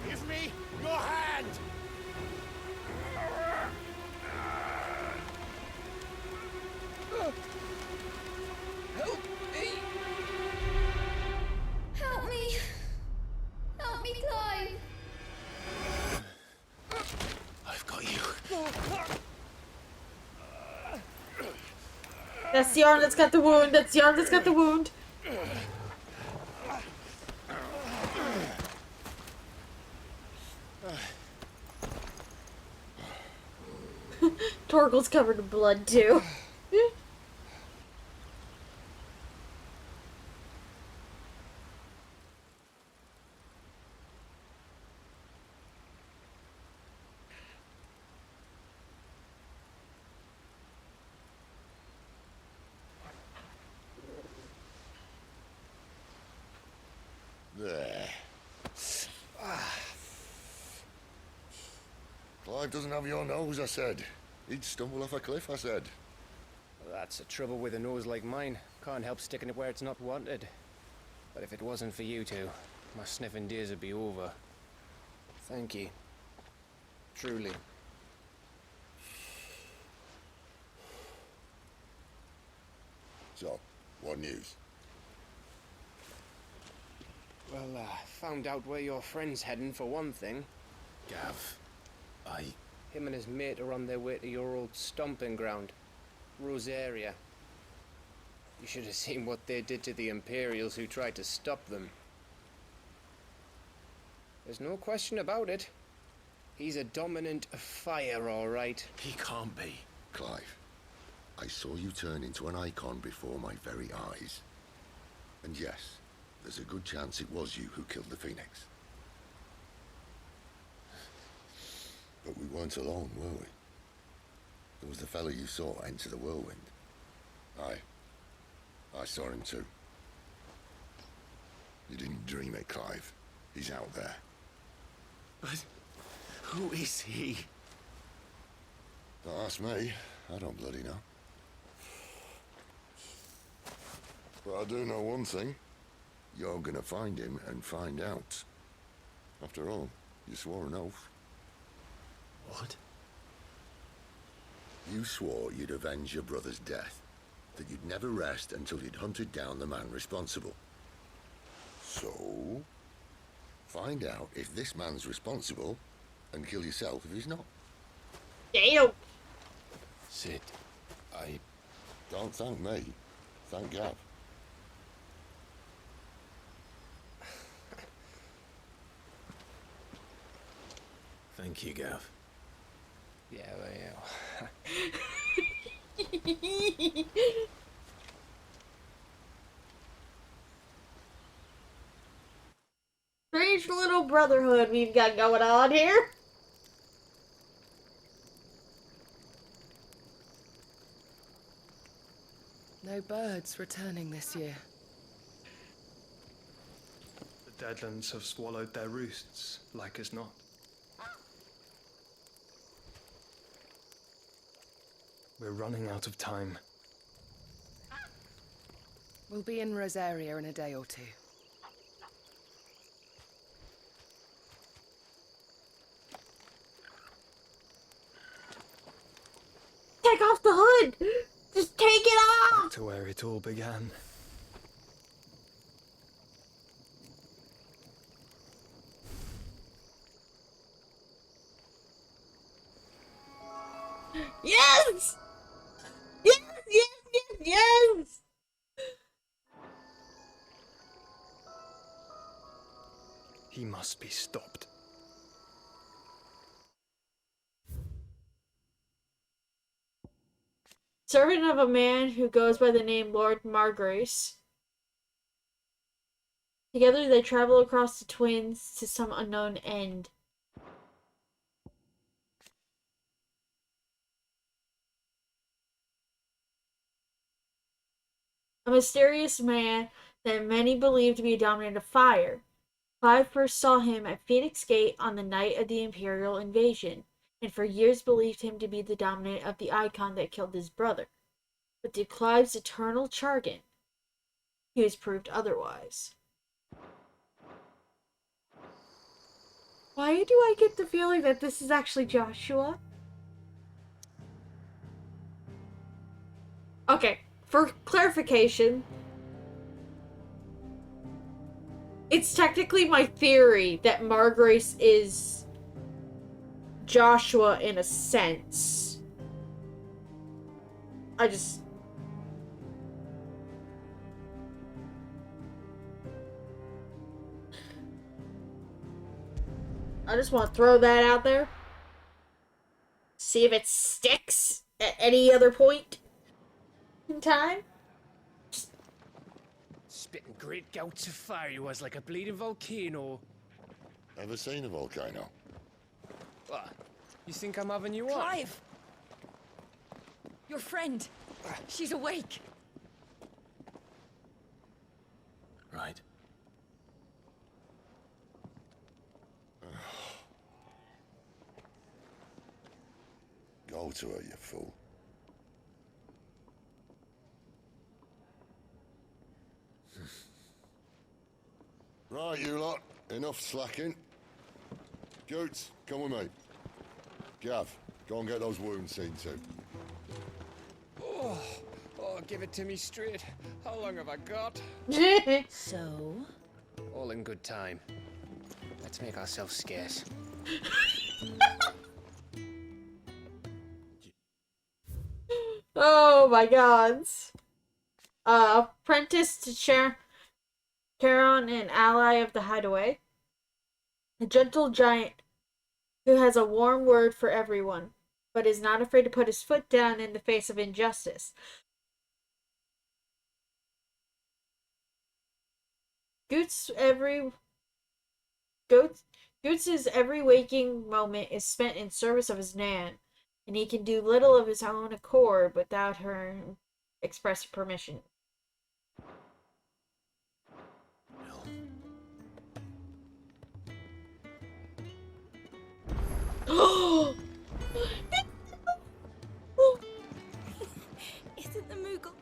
Give me your hand! Help me! That's the arm that's got the wound. That's the arm that's got the wound. Torgal's covered in blood, too. There. Clive doesn't have your nose, I said. He'd stumble off a cliff, I said. That's the trouble with a nose like mine. Can't help sticking it where it's not wanted. But if it wasn't for you two, my sniffing days would be over. Thank you. Truly. So, what news? Well, found out where your friend's heading for one thing. Gav, Him and his mate are on their way to your old stomping ground, Rosaria. You should have seen what they did to the Imperials who tried to stop them. There's no question about it. He's a dominant of fire, all right. he can't be. Clive, I saw you turn into an icon before my very eyes. And yes, there's a good chance it was you who killed the Phoenix. But we weren't alone, were we? There was the fellow you saw enter the whirlwind. I saw him too. You didn't dream it, Clive. He's out there. But who is he? Don't ask me. I don't bloody know. But I do know one thing. You're gonna find him and find out. After all, you swore an oath. What? You swore you'd avenge your brother's death, that you'd never rest until you'd hunted down the man responsible. So, find out if this man's responsible, and kill yourself if he's not. Damn. Sid, Don't thank me. Thank Gav. Thank you, Gav. Yeah, well, Strange little brotherhood we've got going on here. No birds returning this year. The Deadlands have swallowed their roosts, like as not. We're running out of time. We'll be in Rosaria in a day or two. Take off the hood! Just take it off! Back to where it all began. Yes! Yes, yes, yes, yes! He must be stopped. Servant of a man who goes by the name Lord Margrace. Together they travel across the Twins to some unknown end. A mysterious man that many believe to be a dominant of fire. Clive first saw him at Phoenix Gate on the night of the Imperial invasion, and for years believed him to be the dominant of the icon that killed his brother. But to Clive's eternal chagrin, he was proved otherwise. Why do I get the feeling that this is actually Joshua? Okay, for clarification, it's technically my theory that Margrace is Joshua in a sense. I just want to throw that out there. See if it sticks at any other point in time. Spitting great gouts of fire he was, like a bleeding volcano. Ever seen a volcano? What? You think I'm having you on? Clive! Your friend. She's awake. Right. Go to her, you fool. Right, you lot. Enough slacking. Goots, come with me. Gav, go and get those wounds seen to. Oh, give it to me straight. How long have I got? So? All in good time. Let's make ourselves scarce. Oh my god. Apprentice to Charon, an ally of the Hideaway. A gentle giant who has a warm word for everyone, but is not afraid to put his foot down in the face of injustice. Goots' every waking moment is spent in service of his Nan, and he can do little of his own accord without her express permission. Isn't the Moogle?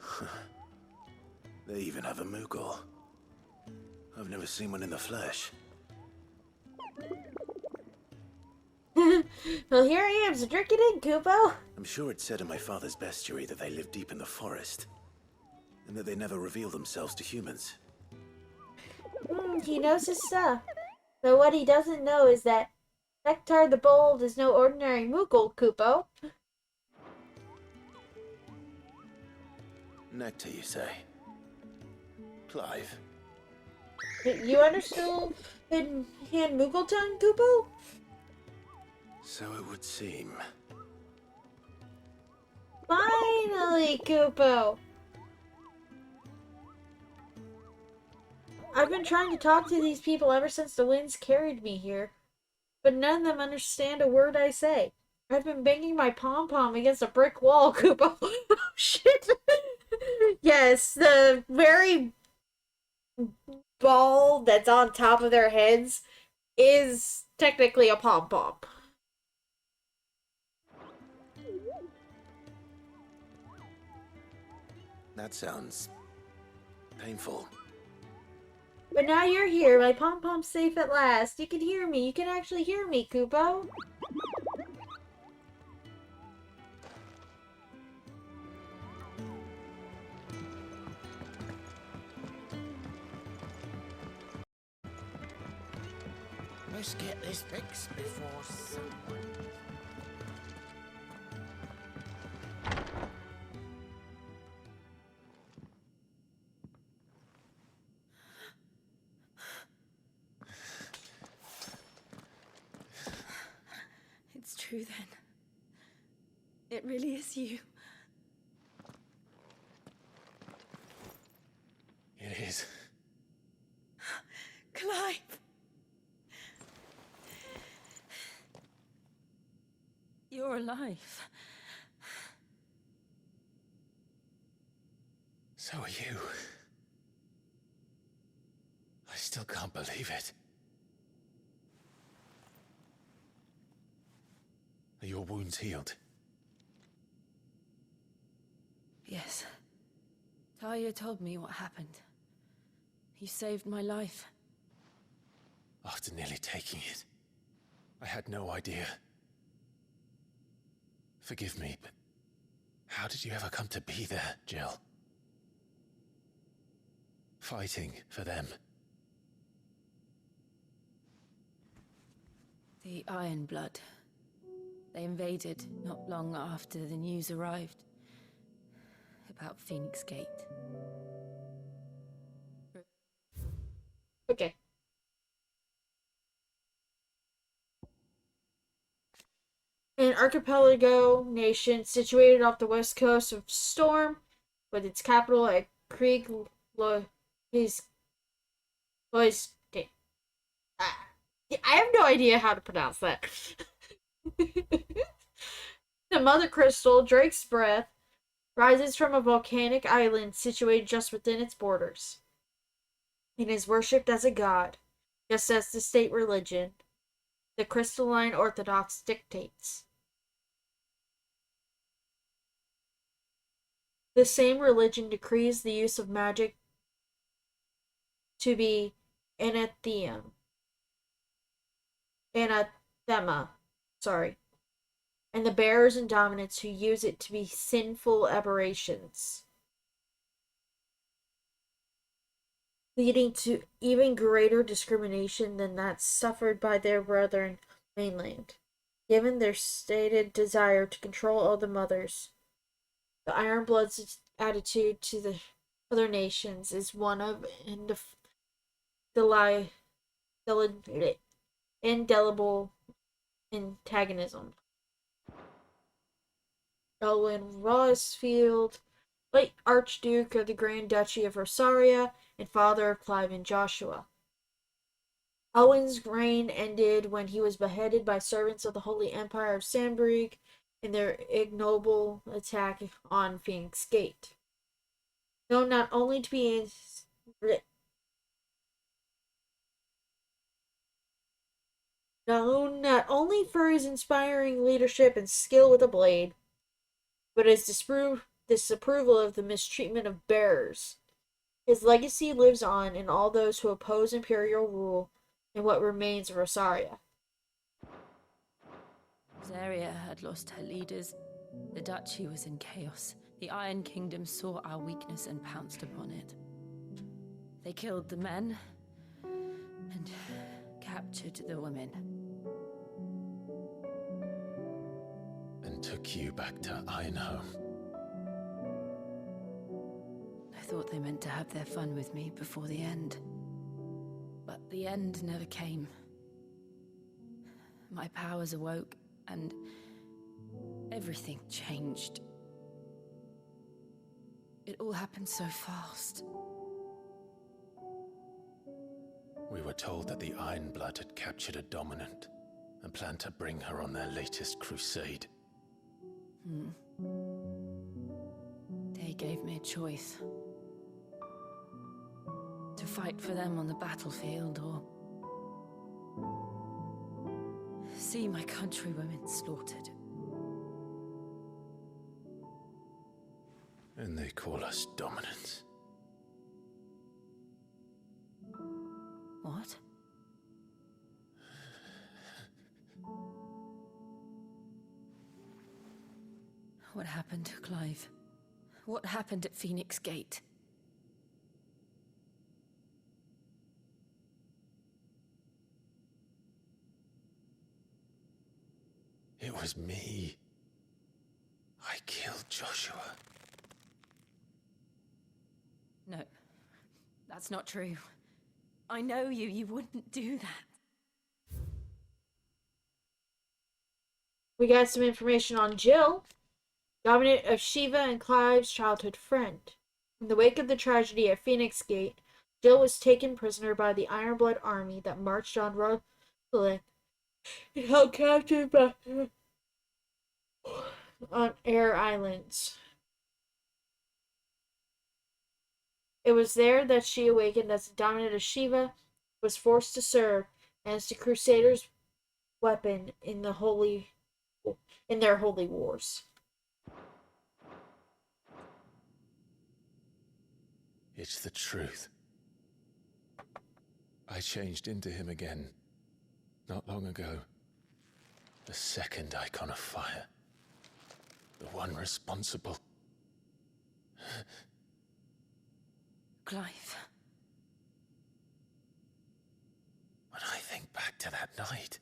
They even have a Moogle. I've never seen one in the flesh. Well, here I am, so drink it in, Kupo. I'm sure it said in my father's bestiary that they live deep in the forest, and that they never reveal themselves to humans. He knows his stuff. But what he doesn't know is that Nektar the Bold is no ordinary Moogle, Kupo. Nectar, you say? Clive. You understood Hidden Hand Moogle tongue, Kupo? So it would seem. Finally, Kupo! I've been trying to talk to these people ever since the winds carried me here, but none of them understand a word I say. I've been banging my pom-pom against a brick wall, Kupo. Oh, shit! Yes, the very ball that's on top of their heads is technically a pom-pom. That sounds painful. But now you're here, my pom-pom's safe at last. You can hear me. You can actually hear me, Kupo. Let's get this fixed before someone... It's true then. It really is you. It is. Clive! You're alive. So are you. I still can't believe it. Are your wounds healed? Yes. Talia told me what happened. You saved my life. After nearly taking it, I had no idea. Forgive me, but how did you ever come to be there, Jill? Fighting for them. The Iron Blood. They invaded not long after the news arrived about Phoenix Gate. Okay. an archipelago nation situated off the west coast of Storm, with its capital at Krieg Lois. I have no idea how to pronounce that. The Mother Crystal, Drake's Breath, rises from a volcanic island situated just within its borders. It is worshipped as a god, just as the state religion, the Crystalline Orthodox, dictates. The same religion decrees the use of magic to be anathema, and the bearers and dominants who use it to be sinful aberrations, leading to even greater discrimination than that suffered by their brethren mainland. Given their stated desire to control all the mothers, the Ironbloods' attitude to the other nations is one of indelible antagonism. Elwyn Rossfield, late Archduke of the Grand Duchy of Rosaria and father of Clive and Joshua. Elwyn's reign ended when he was beheaded by servants of the Holy Empire of Sandbreak in their ignoble attack on Phoenix Gate. Known not only for his inspiring leadership and skill with a blade, but his disapproval of the mistreatment of bearers. His legacy lives on in all those who oppose imperial rule in what remains of Rosaria. Rosaria had lost her leaders. The duchy was in chaos. The Iron Kingdom saw our weakness and pounced upon it. They killed the men and captured the women. And took you back to Ironhome. I thought they meant to have their fun with me before the end. But the end never came. My powers awoke, and everything changed. It all happened so fast. We were told that the Ironblood had captured a dominant and planned to bring her on their latest crusade. They gave me a choice. To fight for them on the battlefield, or see my countrywomen slaughtered. And they call us dominants. What? What happened to Clive? What happened at Phoenix Gate? It was me. I killed Joshua. No, that's not true. I know you. You wouldn't do that. We got some information on Jill, dominant of Shiva and Clive's childhood friend. In the wake of the tragedy at Phoenix Gate, Jill was taken prisoner by the Ironblood army that marched on Rosalind and held captive on Air Islands. It was there that she awakened as the dominant of Shiva, was forced to serve as the Crusaders' weapon in their holy wars. It's the truth. I changed into him again, not long ago. The second icon of fire. The one responsible. Clive. When I think back to that night,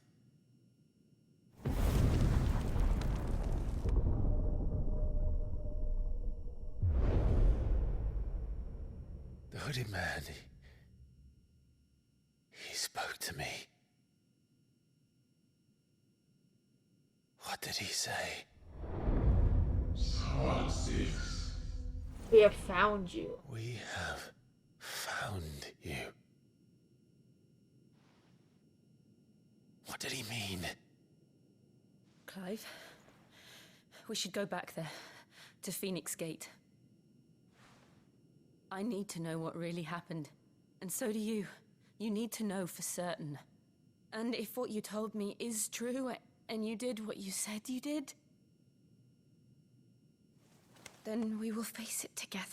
the hooded man, he spoke to me. What did he say? We have found you. We have found you. What did he mean? Clive, we should go back there, to Phoenix Gate. I need to know what really happened, and so do you. You need to know for certain. And if what you told me is true, and you did what you said you did, then we will face it together.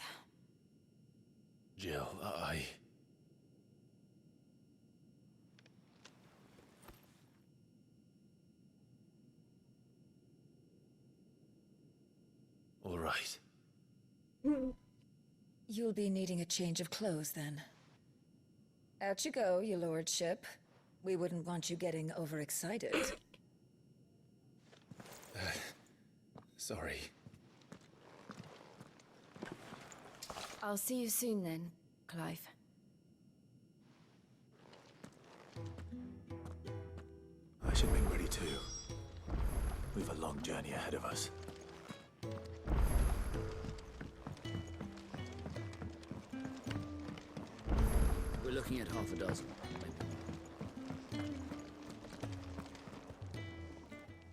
Jill, all right. You'll be needing a change of clothes, then. Out you go, your lordship. We wouldn't want you getting overexcited. Sorry. I'll see you soon then, Clive. I should be ready too. We've a long journey ahead of us. We're looking at half a dozen.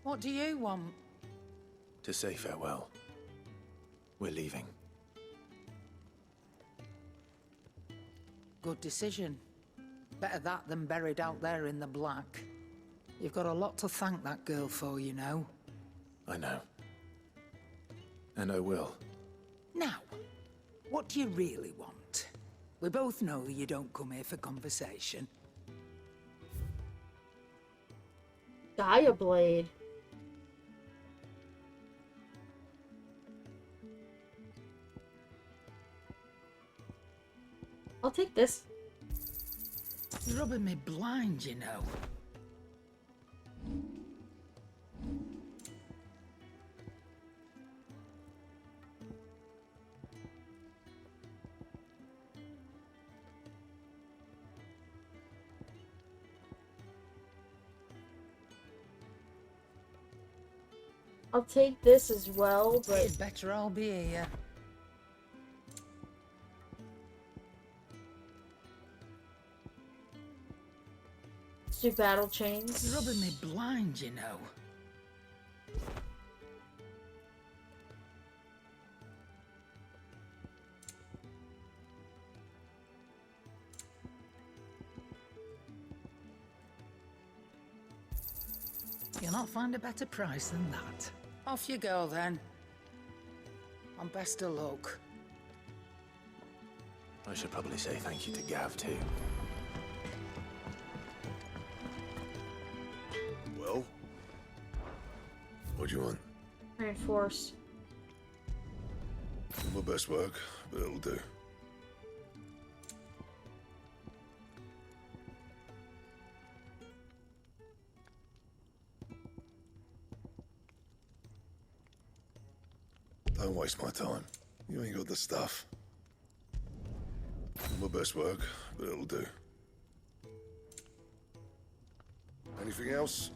What do you want? To say farewell. We're leaving. Good decision. Better that than buried out there in the black. You've got a lot to thank that girl for, you know. I know. And I will. Now, what do you really want? We both know you don't come here for conversation. Diablade. I'll take this. You're rubbing me blind, you know. I'll take this as well, but Better I'll be here. let's do battle chains. You're rubbing me blind, you know. You'll not find a better price than that. Off you go, then. And best of luck. I should probably say thank you to Gav too. Well? What do you want? Reinforce. My best work, but it'll do. Don't waste my time. You ain't got the stuff. My best work, but it'll do. Anything else?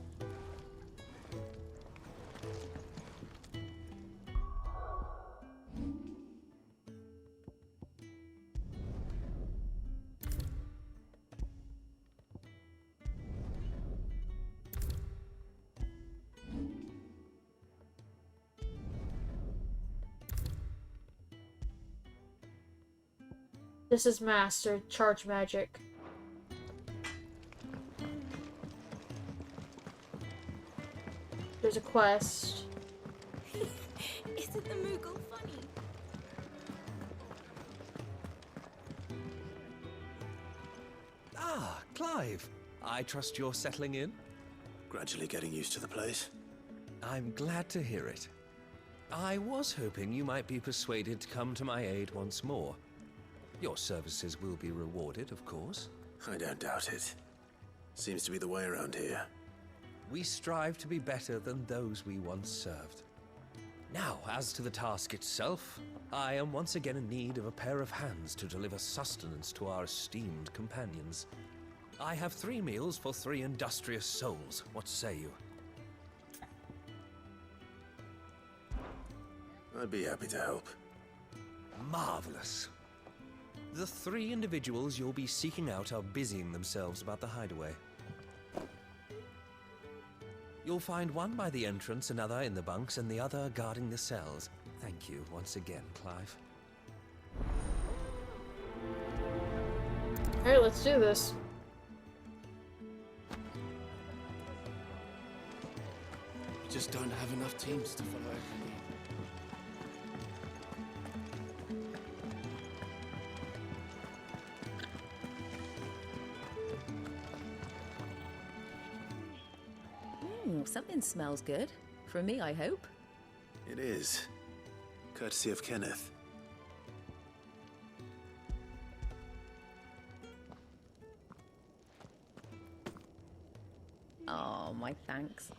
This is mastered. Charge magic. There's a quest. Isn't the Moogle funny? Ah, Clive. I trust you're settling in? Gradually getting used to the place. I'm glad to hear it. I was hoping you might be persuaded to come to my aid once more. Your services will be rewarded, of course. I don't doubt it. Seems to be the way around here. We strive to be better than those we once served. Now, as to the task itself, I am once again in need of a pair of hands to deliver sustenance to our esteemed companions. I have 3 meals for 3 industrious souls. What say you? I'd be happy to help. Marvelous. The 3 individuals you'll be seeking out are busying themselves about the hideaway. You'll find one by the entrance, another in the bunks, and the other guarding the cells. Thank you once again, Clive. Alright, let's do this. We just don't have enough teams to follow every lead. Something smells good. For me, I hope. It is. Courtesy of Kenneth. Oh, my thanks.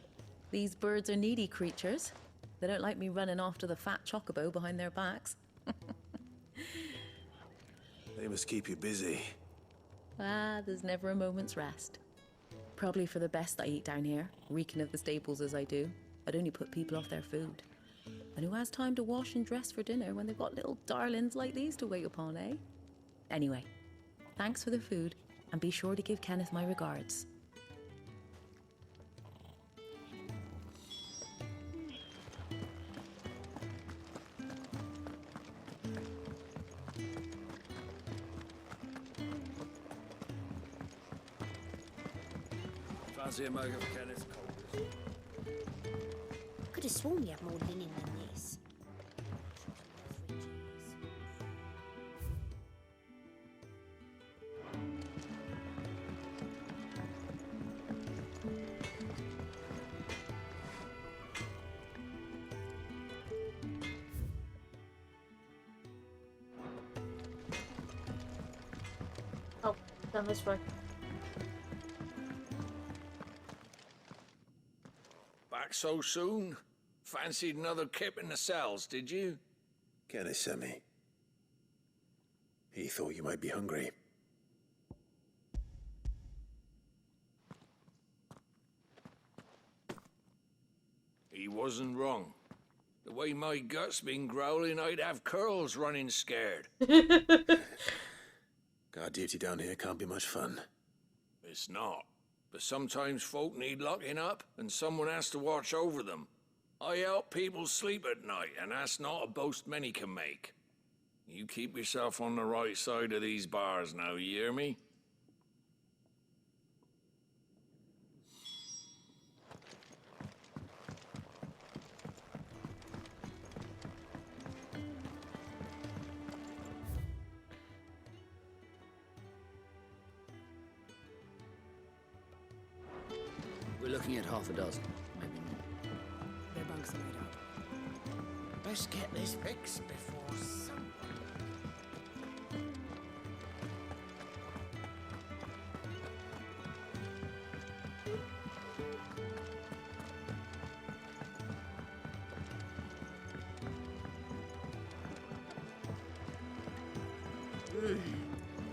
These birds are needy creatures. They don't like me running off to the fat chocobo behind their backs. They must keep you busy. There's never a moment's rest. Probably for the best I eat down here, reeking of the staples as I do. I'd only put people off their food. And who has time to wash and dress for dinner when they've got little darlings like these to wait upon, eh? Anyway, thanks for the food, and be sure to give Kenneth my regards. Fancy a mug of Kenneth Cold. Could have sworn you have more linen than this. Oh, done this way. Back so soon? Fancied another kip in the cells, did you? Kenneth sent me. He thought you might be hungry. He wasn't wrong. The way my gut's been growling, I'd have curls running scared. Guard duty down here can't be much fun. It's not. But sometimes folk need locking up, and someone has to watch over them. I help people sleep at night, and that's not a boast many can make. You keep yourself on the right side of these bars now, you hear me? We're looking at half a dozen, maybe more. Their bunks are made up. Best get this fixed before sun.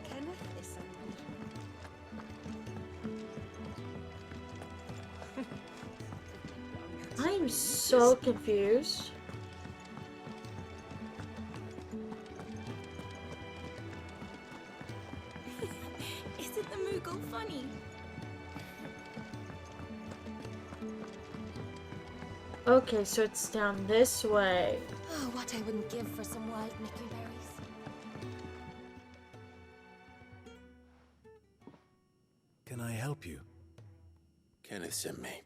Kenneth is I'm so confused. Isn't the Moogle funny? Okay, so it's down this way. Oh, what I wouldn't give for some wild Mickey berries. Can I help you? Kenneth sent me.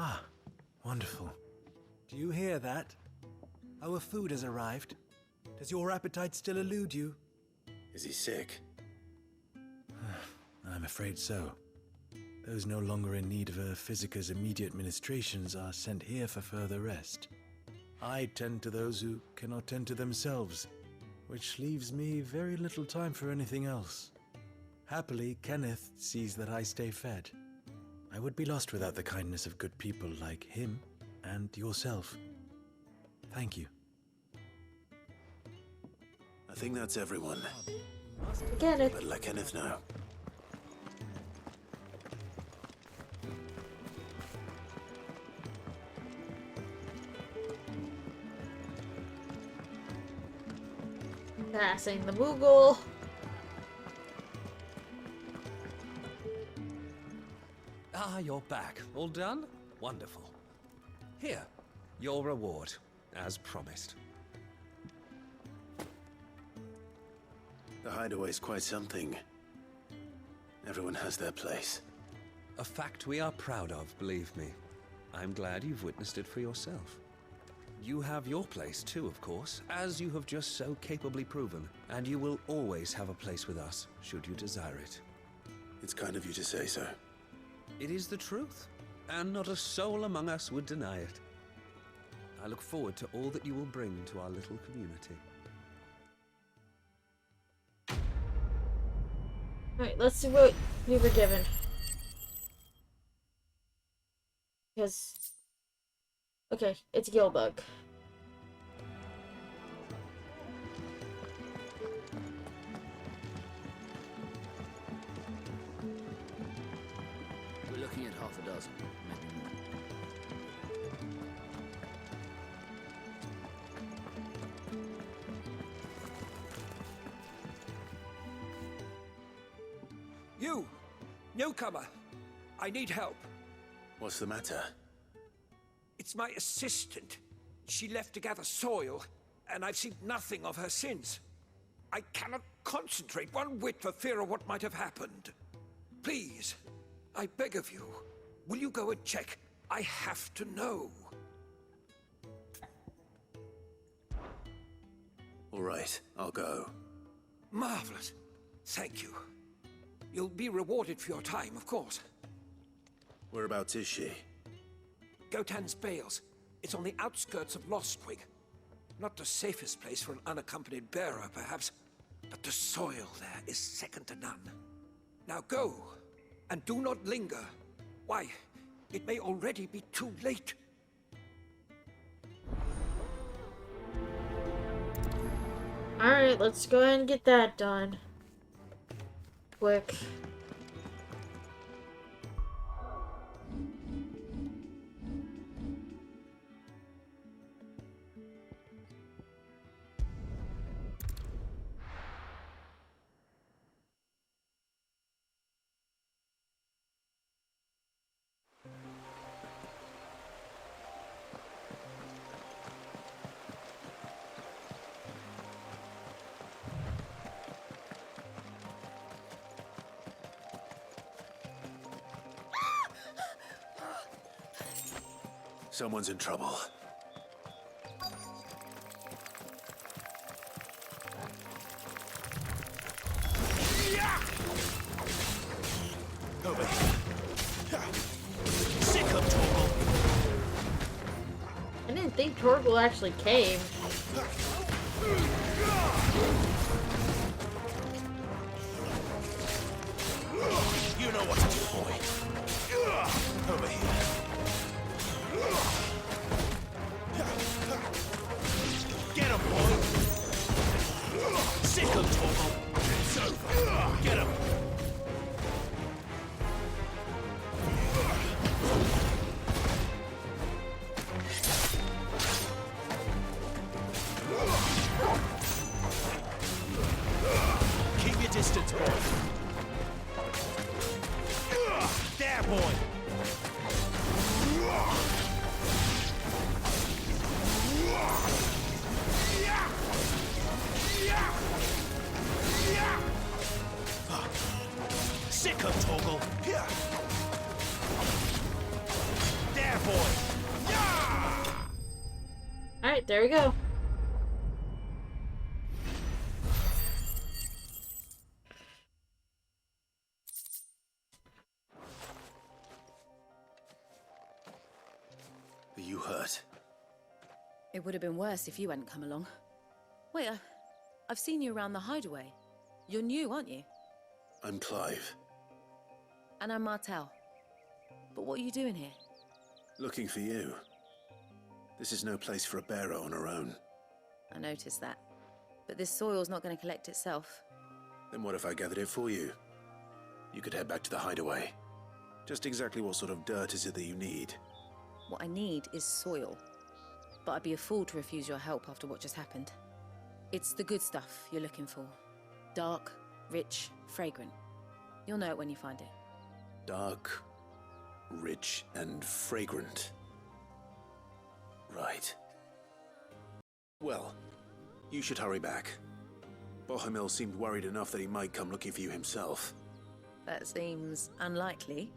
Ah, wonderful. Do you hear that? Our food has arrived. Does your appetite still elude you? Is he sick? I'm afraid so. Those no longer in need of a Physica's immediate ministrations are sent here for further rest. I tend to those who cannot tend to themselves, which leaves me very little time for anything else. Happily, Kenneth sees that I stay fed. I would be lost without the kindness of good people like him and yourself. Thank you. I think that's everyone. Get it. But let Kenneth know. Passing the Moogle. Ah, you're back. All done? Wonderful. Here, your reward, as promised. The hideaway's quite something. Everyone has their place. A fact we are proud of, believe me. I'm glad you've witnessed it for yourself. You have your place too, of course, as you have just so capably proven, and you will always have a place with us, should you desire it. It's kind of you to say so. It is the truth, and not a soul among us would deny it. I look forward to all that you will bring to our little community. Alright, let's see what we were given. Because... Okay, it's Gilbug. We're looking at half a dozen, maybe more. You! Newcomer! I need help. What's the matter? It's my assistant. She left to gather soil, and I've seen nothing of her since. I cannot concentrate one whit for fear of what might have happened. Please, I beg of you, will you go and check? I have to know. All right, I'll go. Marvelous. Thank you. You'll be rewarded for your time, of course. Whereabouts is she? Gotan's Bales. It's on the outskirts of Lostwing. Not the safest place for an unaccompanied bearer, perhaps, but the soil there is second to none. Now go, and do not linger. Why, it may already be too late. Alright, let's go ahead and get that done. Quick. Someone's in trouble. Over here. Sick of Torgal. I didn't think Torgal actually came. You know what to do, boy. Over here. Get him, boy. Sick of Torgal. It's over. Get him. Keep your distance, boy. There, boy. Sick of Torgal. Here. There, boy. Alright, there we go. Are you hurt? It would have been worse if you hadn't come along. Wait, I've seen you around the hideaway. You're new, aren't you? I'm Clive. And I'm Martel. But what are you doing here? Looking for you. This is no place for a bearer on her own. I noticed that. But this soil's not going to collect itself. Then what if I gathered it for you? You could head back to the hideaway. Just exactly what sort of dirt is it that you need? What I need is soil. But I'd be a fool to refuse your help after what just happened. It's the good stuff you're looking for. Dark, rich, fragrant. You'll know it when you find it. Dark, rich, and fragrant. Right. Well, you should hurry back. Bohemil seemed worried enough that he might come looking for you himself. That seems unlikely,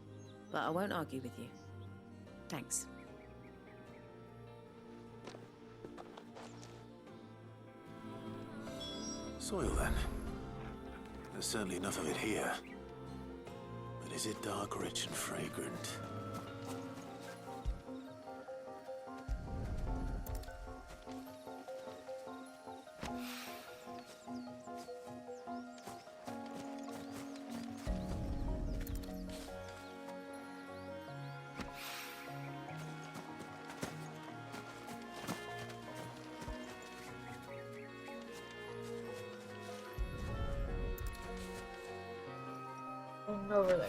but I won't argue with you. Thanks. Soil, then. There's certainly enough of it here. But is it dark, rich, and fragrant? And over there.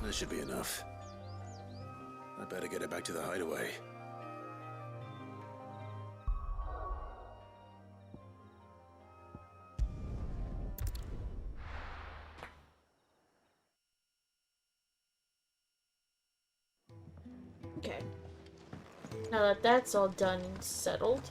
That should be enough. I'd better get it back to the hideaway. Okay. Now that that's all done and settled.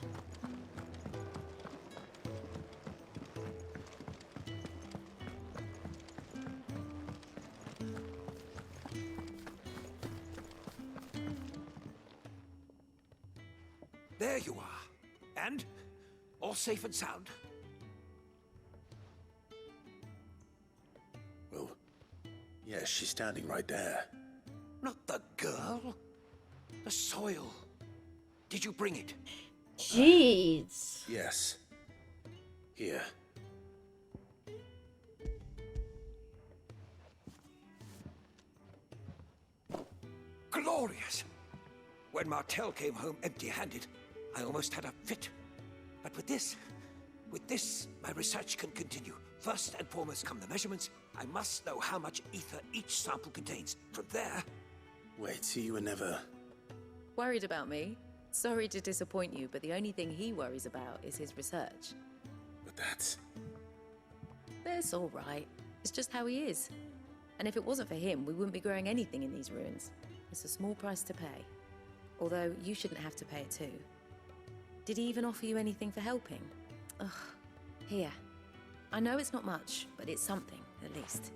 There you are. And? All safe and sound? Well, yes, she's standing right there. Not the girl. The soil. Did you bring it? Jeez. Yes. Here. Glorious! When Martel came home empty-handed, I almost had a fit. But with this, my research can continue. First and foremost come the measurements. I must know how much ether each sample contains. From there... Wait, so you were never... Worried about me? Sorry to disappoint you, but the only thing he worries about is his research. But that's... That's all right. It's just how he is. And if it wasn't for him, we wouldn't be growing anything in these ruins. It's a small price to pay. Although, you shouldn't have to pay it too. Did he even offer you anything for helping? Ugh. Here. I know it's not much, but it's something, at least.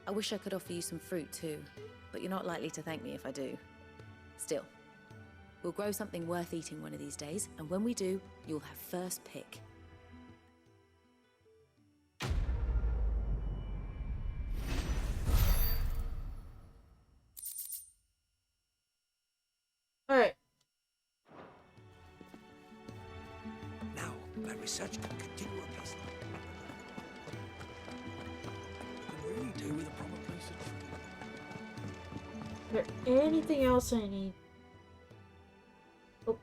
I wish I could offer you some fruit too, but you're not likely to thank me if I do. Still, we'll grow something worth eating one of these days, and when we do, you'll have first pick. Alright. Now, my research can continue apace. Can really do with a proper place of Is there anything else I need? Oh.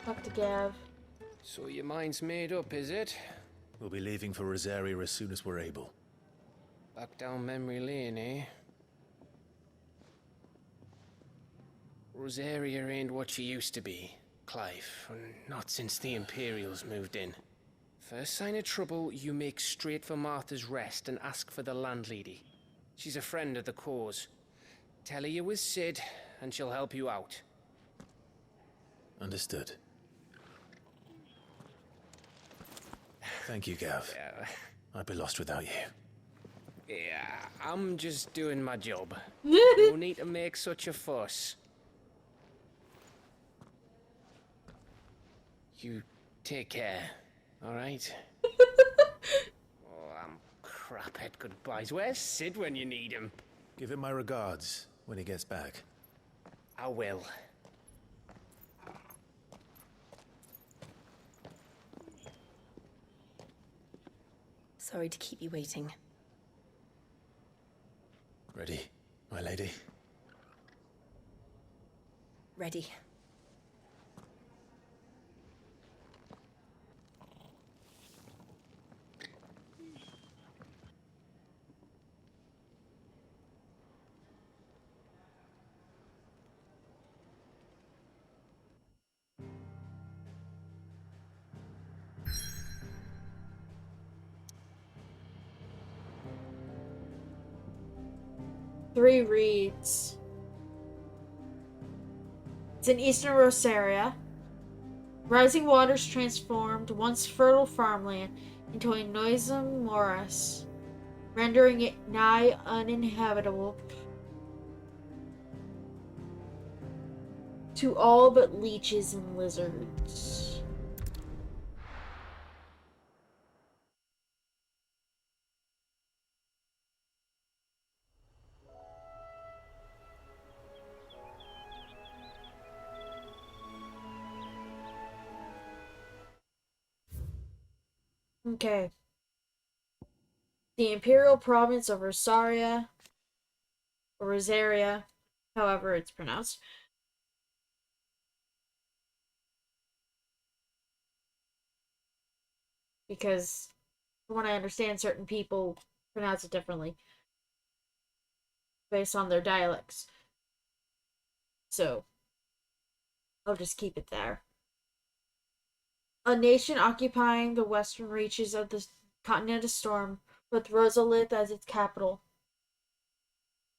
Talk to Gav. So your mind's made up, is it? We'll be leaving for Rosaria as soon as we're able. Back down memory lane, eh? Rosaria ain't what she used to be, Clive. Not since the Imperials moved in. First sign of trouble, you make straight for Martha's Rest and ask for the landlady. She's a friend of the cause. Tell her you was Sid, and she'll help you out. Understood. Thank you, Gav. Yeah. I'd be lost without you. Yeah, I'm just doing my job. No need to make such a fuss. You take care, alright? Oh, I'm crap at goodbyes. Where's Sid when you need him? Give him my regards when he gets back. I will. Sorry to keep you waiting. Ready, my lady? Ready. Three reads. It's in eastern Rosaria. Rising waters transformed once fertile farmland into a noisome morass, rendering it nigh uninhabitable to all but leeches and lizards. Okay. The imperial province of Rosaria, or Rosaria, however it's pronounced, because from what I understand, certain people pronounce it differently based on their dialects. So, I'll just keep it there. A nation occupying the western reaches of the continent of Storm, with Rosalith as its capital.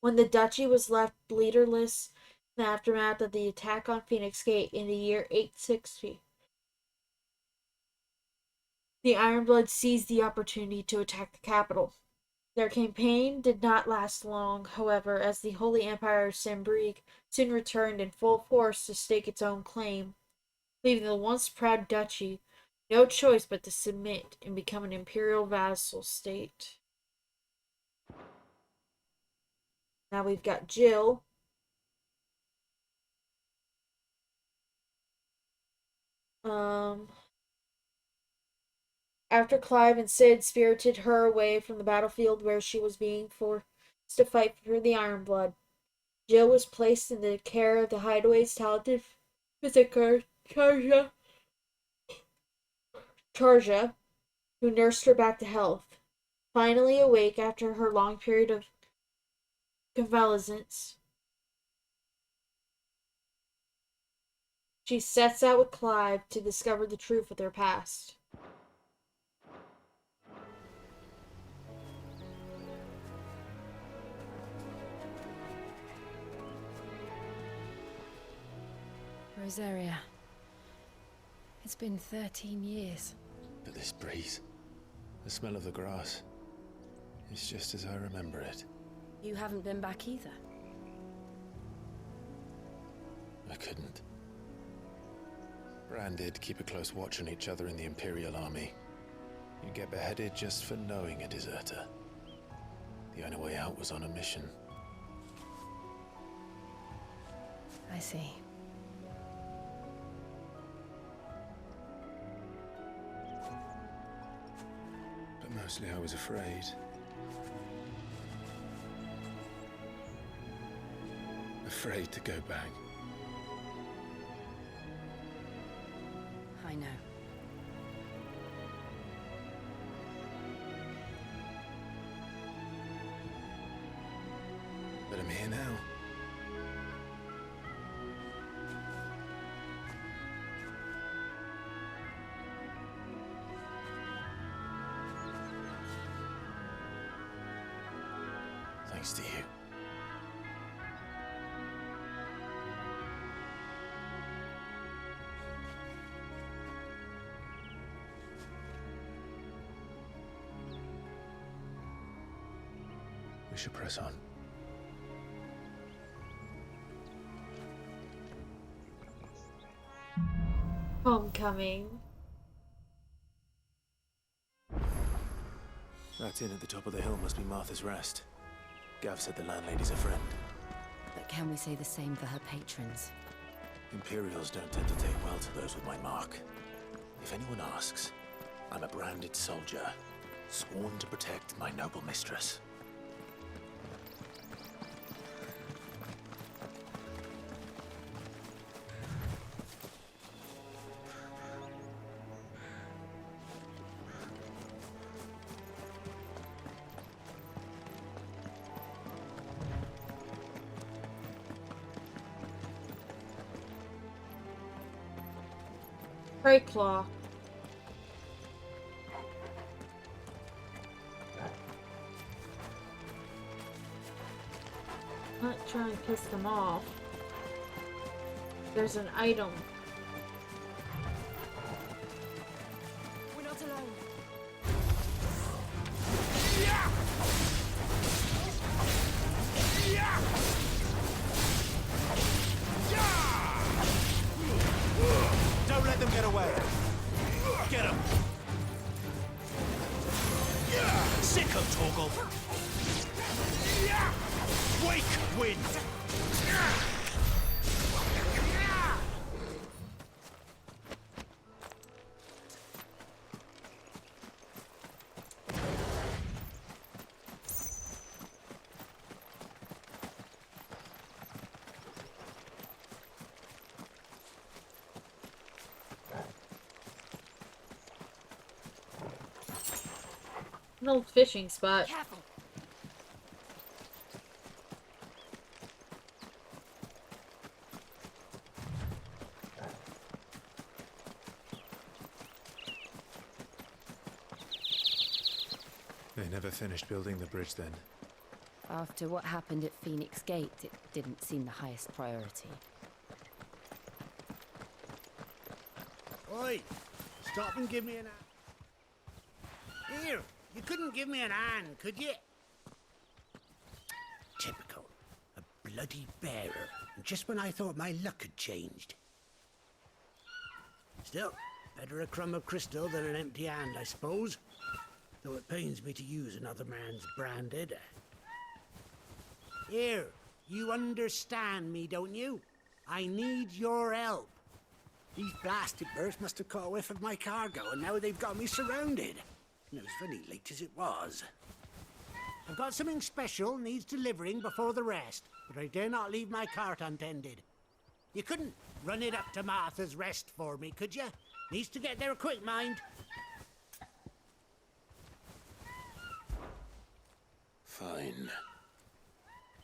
When the duchy was left leaderless in the aftermath of the attack on Phoenix Gate in the year 860, the Ironbloods seized the opportunity to attack the capital. Their campaign did not last long, however, as the Holy Empire of Sembrig soon returned in full force to stake its own claim, leaving the once proud duchy no choice but to submit and become an imperial vassal state. Now we've got Jill. After Clive and Cid spirited her away from the battlefield where she was being forced to fight for the Ironblood, Jill was placed in the care of the Hideaway's talented physician, Charja, who nursed her back to health. Finally awake after her long period of convalescence, she sets out with Clive to discover the truth of their past. Rosaria. It's been 13 years. But this breeze, the smell of the grass, it's just as I remember it. You haven't been back either. I couldn't. Bran did keep a close watch on each other in the Imperial Army. You'd get beheaded just for knowing a deserter. The only way out was on a mission. I see. But mostly I was afraid. Afraid to go back. I know. But I'm here now. Thanks to you. We should press on. Homecoming. That inn at the top of the hill must be Martha's Rest. Gav said the landlady's a friend. But can we say the same for her patrons? Imperials don't tend to take well to those with my mark. If anyone asks, I'm a branded soldier, sworn to protect my noble mistress. Prey Claw. Not trying to piss them off. There's an item. We're not alone. Don't let them get away. Get him. Sick of Torgal. Wake wind. An old fishing spot. Careful. They never finished building the bridge then. After what happened at Phoenix Gate, it didn't seem the highest priority. Oi! Stop and give me an hand. Here, you couldn't give me an hand, could you? Typical. A bloody bearer. Just when I thought my luck had changed. Still, better a crumb of crystal than an empty hand, I suppose. Though it pains me to use another man's branded. Here, you understand me, don't you? I need your help. These blasted birds must have caught a whiff of my cargo, and now they've got me surrounded. And it was very late as it was. I've got something special needs delivering before the rest, but I dare not leave my cart untended. You couldn't run it up to Martha's Rest for me, could you? Needs to get there quick, mind. Fine.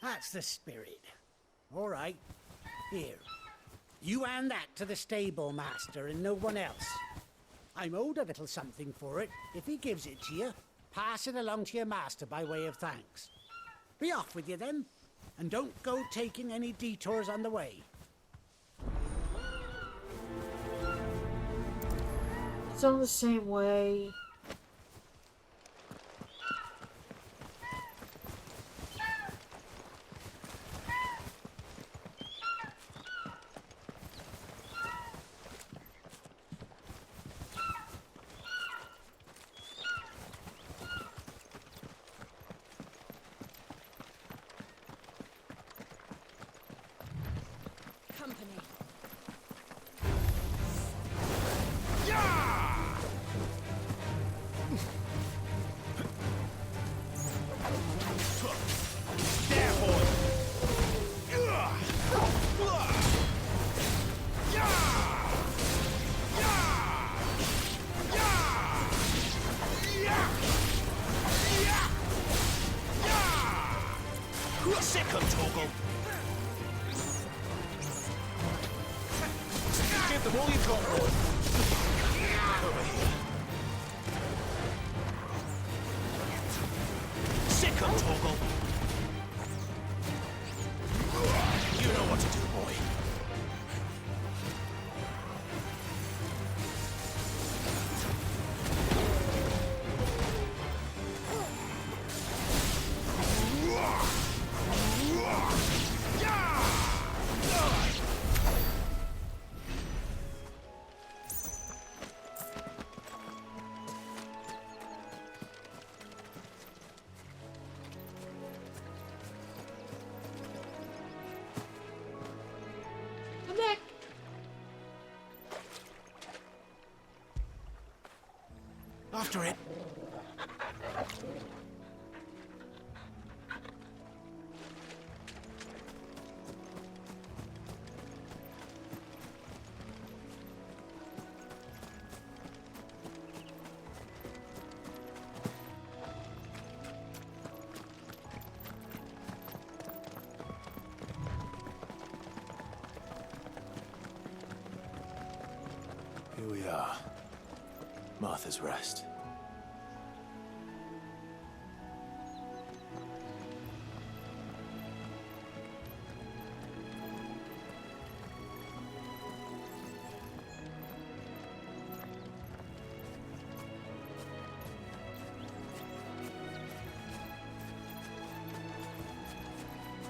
That's the spirit. All right. Here. You hand that to the stable master and no one else. I'm owed a little something for it. If he gives it to you, pass it along to your master by way of thanks. Be off with you then, and don't go taking any detours on the way. It's on the same way. Company. There, boy. Sick of Torgal. Give them all you've got, boy. Over here. Sick of Torgal. You know what to do, boy. Come back. After it. Here we are. Martha's Rest.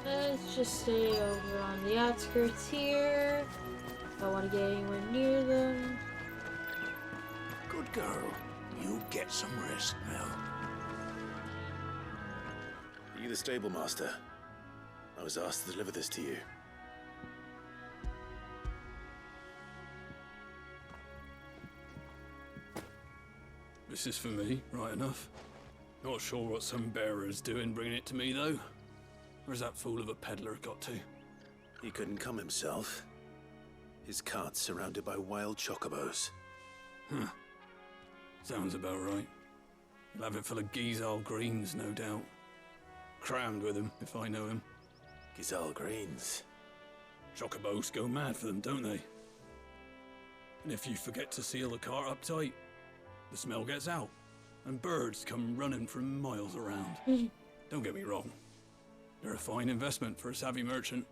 Let's just stay over on the outskirts here. Don't want to get anywhere near them. Good girl. You get some rest now. Are you the stable master? I was asked to deliver this to you. This is for me, right enough. Not sure what some bearer's doing bringing it to me, though. Where's that fool of a peddler got to? He couldn't come himself. His cart's surrounded by wild chocobos. Huh. Sounds about right. He'll have it full of Gizal greens, no doubt. Crammed with him, if I know him. Gizal greens? Chocobos go mad for them, don't they? And if you forget to seal the cart up tight, the smell gets out, and birds come running from miles around. Don't get me wrong. They're a fine investment for a savvy merchant,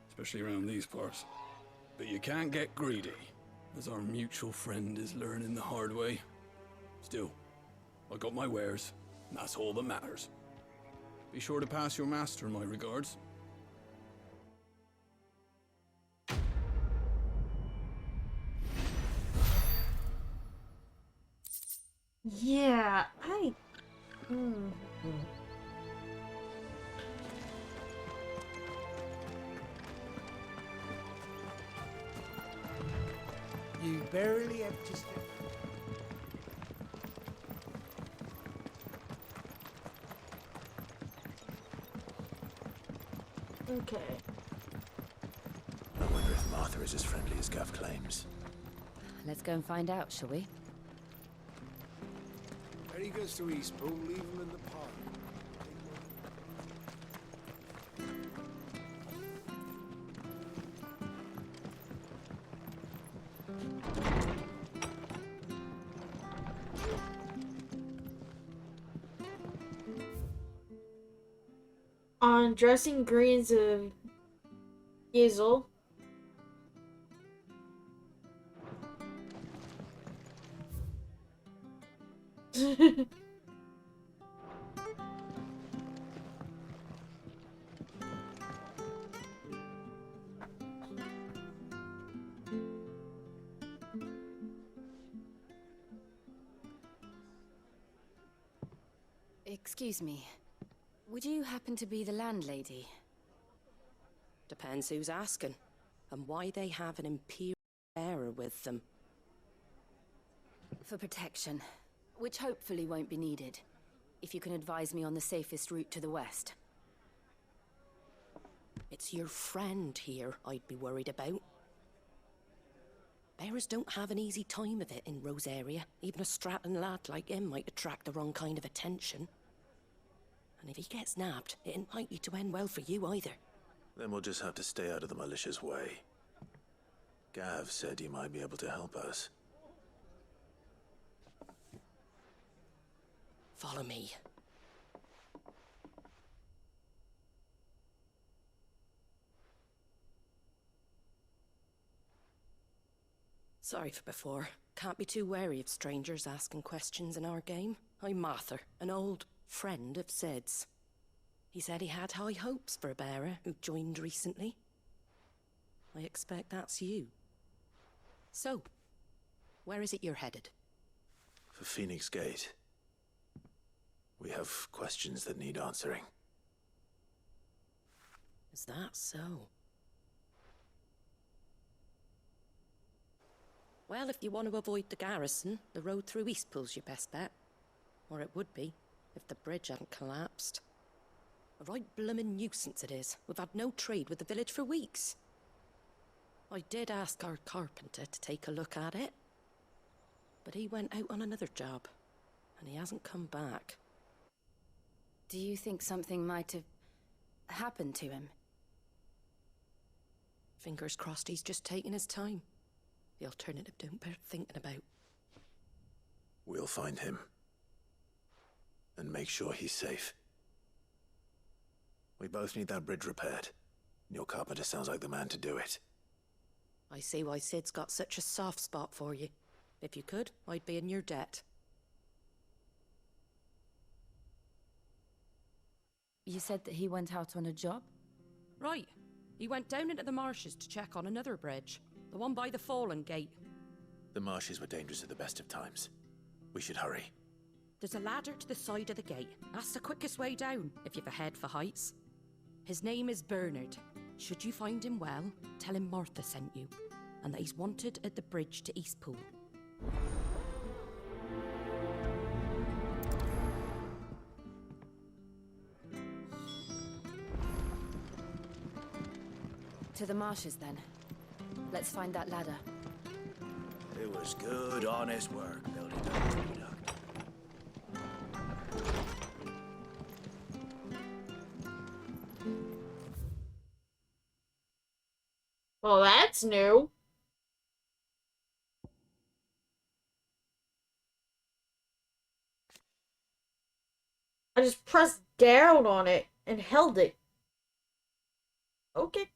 especially around these parts. But you can't get greedy, as our mutual friend is learning the hard way. Still, I got my wares, and that's all that matters. Be sure to pass your master my regards. Yeah, You barely have to step. Okay. I wonder if Martha is as friendly as Gav claims. Let's go and find out, shall we? When he goes to Eastpool, leave him in the park. On dressing greens of Gizel. Excuse me. Would you happen to be the landlady? Depends who's asking, and why they have an Imperial bearer with them. For protection, which hopefully won't be needed. If you can advise me on the safest route to the west. It's your friend here I'd be worried about. Bearers don't have an easy time of it in Rosaria. Even a Stratton lad like him might attract the wrong kind of attention. And if he gets nabbed, it ain't likely to end well for you either. Then we'll just have to stay out of the malicious way. Gav said he might be able to help us. Follow me. Sorry for before. Can't be too wary of strangers asking questions in our game. I'm Martha, an old friend of Sid's. He said he had high hopes for a bearer who joined recently. I expect that's you. So, where is it you're headed? For Phoenix Gate. We have questions that need answering. Is that so? Well, if you want to avoid the garrison, the road through Eastpool's your best bet. Or it would be, if the bridge hadn't collapsed. A right bloomin' nuisance it is. We've had no trade with the village for weeks. I did ask our carpenter to take a look at it. But he went out on another job, and he hasn't come back. Do you think something might have happened to him? Fingers crossed he's just taking his time. The alternative don't bear thinking about. We'll find him. And make sure he's safe. We both need that bridge repaired. Your carpenter sounds like the man to do it. I see why Sid's got such a soft spot for you. If you could, I'd be in your debt. You said that he went out on a job? Right. He went down into the marshes to check on another bridge. The one by the Fallen Gate. The marshes were dangerous at the best of times. We should hurry. There's a ladder to the side of the gate. That's the quickest way down, if you've a head for heights. His name is Bernard. Should you find him well, tell him Martha sent you, and that he's wanted at the bridge to Eastpool. To the marshes, then. Let's find that ladder. It was good, honest work building that aqueduct. Well, that's new. I just pressed down on it and held it. Okay.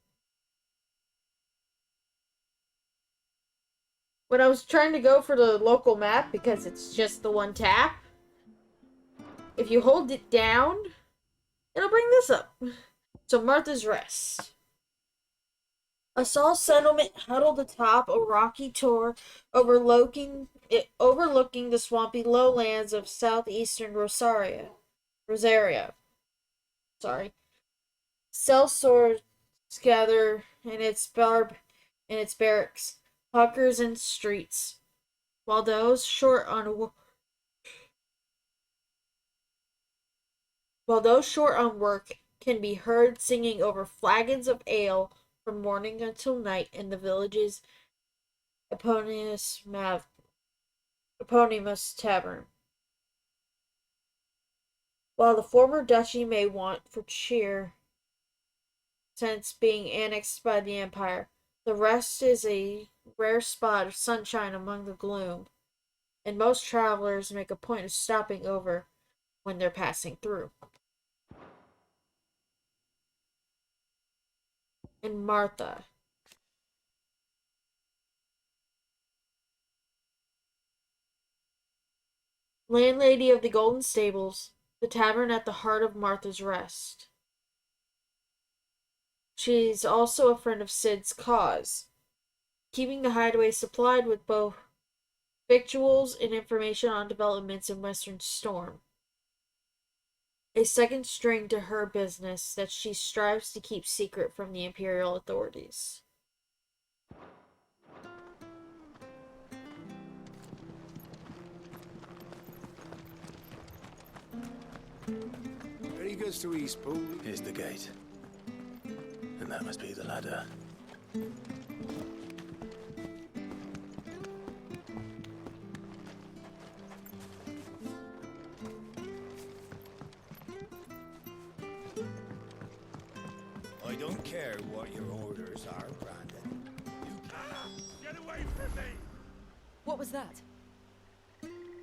When I was trying to go for the local map, because it's just the one tap, if you hold it down, it'll bring this up. So Martha's Rest. A small settlement huddled atop a rocky tor overlooking the swampy lowlands of southeastern Rosaria. Sorry. Sellswords gather in its barracks, hawkers and streets, while those short on work can be heard singing over flagons of ale from morning until night in the village's eponymous tavern. While the former duchy may want for cheer since being annexed by the Empire, the rest is a rare spot of sunshine among the gloom, and most travelers make a point of stopping over when they're passing through. And Martha. Landlady of the Golden Stables, the tavern at the heart of Martha's Rest. She's also a friend of Sid's cause, keeping the hideaway supplied with both victuals and information on developments in Western Storm. A second string to her business that she strives to keep secret from the Imperial authorities. Ready goes to Eastpool. Here's the gate. And that must be the ladder. I don't care what your orders are, Brandon. Get away from me! What was that?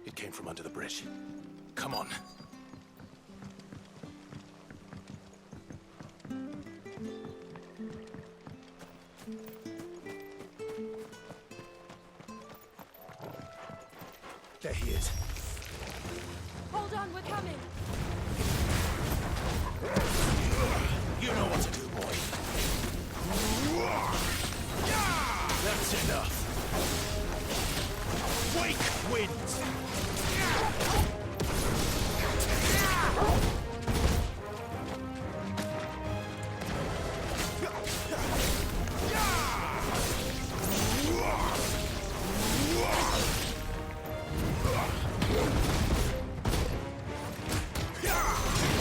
It came from under the bridge. Come on. There he is. Hold on, we're coming! You know what to do, boy. That's enough. Wake winds.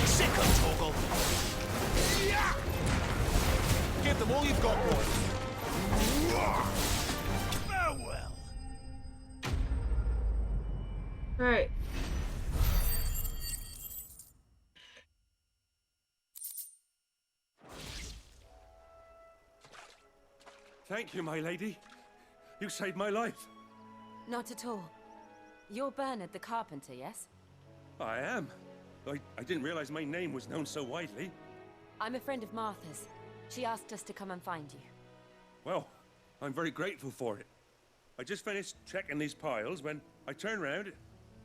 Sick of Toggle. Give them all you've got, boy. Farewell. Alright. Thank you, my lady. You saved my life. Not at all. You're Bernard the carpenter, yes? I am. I didn't realize my name was known so widely. I'm a friend of Martha's. She asked us to come and find you. Well, I'm very grateful for it. I just finished checking these piles when I turn around.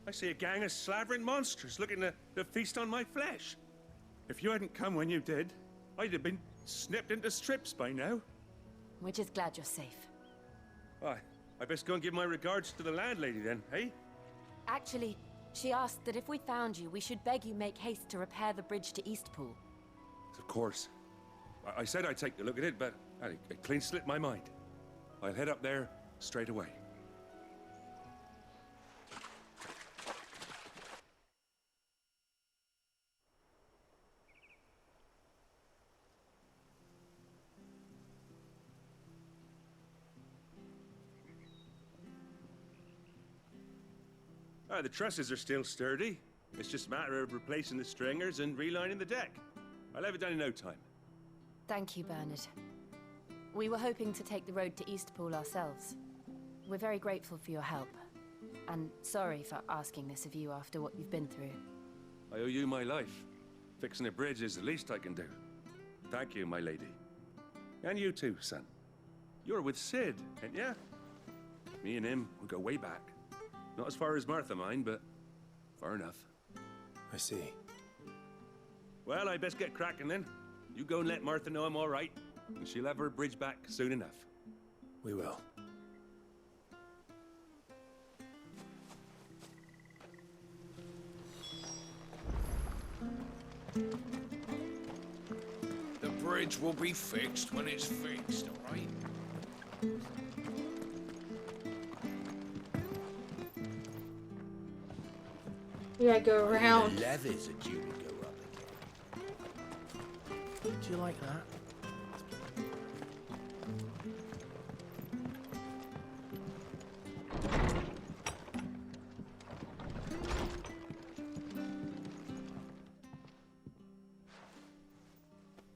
I see a gang of slavering monsters looking to feast on my flesh. If you hadn't come when you did, I'd have been snipped into strips by now. We're just glad you're safe. I best go and give my regards to the landlady then, eh? Actually, she asked that if we found you, we should beg you make haste to repair the bridge to Eastpool. Of course. I said I'd take a look at it, but it clean slipped my mind. I'll head up there straight away. The trusses are still sturdy. It's just a matter of replacing the stringers and relining the deck. I'll have it done in no time. Thank you, Bernard. We were hoping to take the road to Eastpool ourselves. We're very grateful for your help. And sorry for asking this of you after what you've been through. I owe you my life. Fixing a bridge is the least I can do. Thank you, my lady. And you too, son. You're with Sid, ain't ya? Me and him, we go way back. Not as far as Martha, mind, but far enough. I see. Well, I best get cracking then. You go and let Martha know I'm all right, and she'll have her bridge back soon enough. We will. The bridge will be fixed when it's fixed, all right? We gotta go around. The leathers are due to go up again. Do you like that?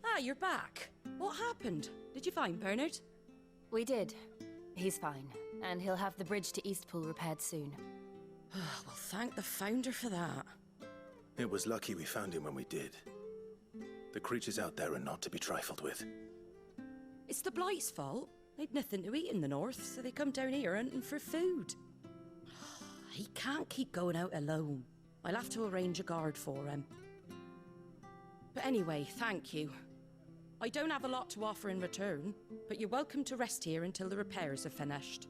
Ah, you're back. What happened? Did you find Bernard? We did. He's fine, and he'll have the bridge to Eastpool repaired soon. Well, thank the Founder for that. It was lucky we found him when we did. The creatures out there are not to be trifled with. It's the Blight's fault. They'd nothing to eat in the north, so they come down here hunting for food. He can't keep going out alone. I'll have to arrange a guard for him. But anyway, thank you. I don't have a lot to offer in return, but you're welcome to rest here until the repairs are finished.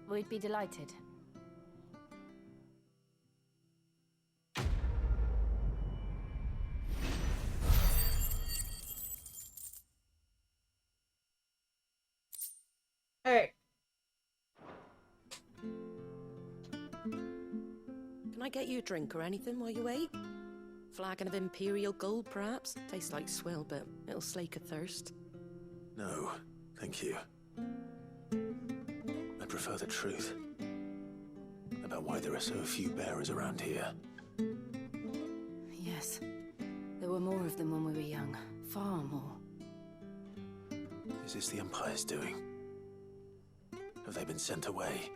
We'd be delighted. Alright. Can I get you a drink or anything while you wait? Flagon of Imperial Gold, perhaps? Tastes like swill, but it'll slake a thirst. No, thank you. I prefer the truth. About why there are so few bearers around here. Yes. There were more of them when we were young. Far more. Is this the Empire's doing? Have they been sent away?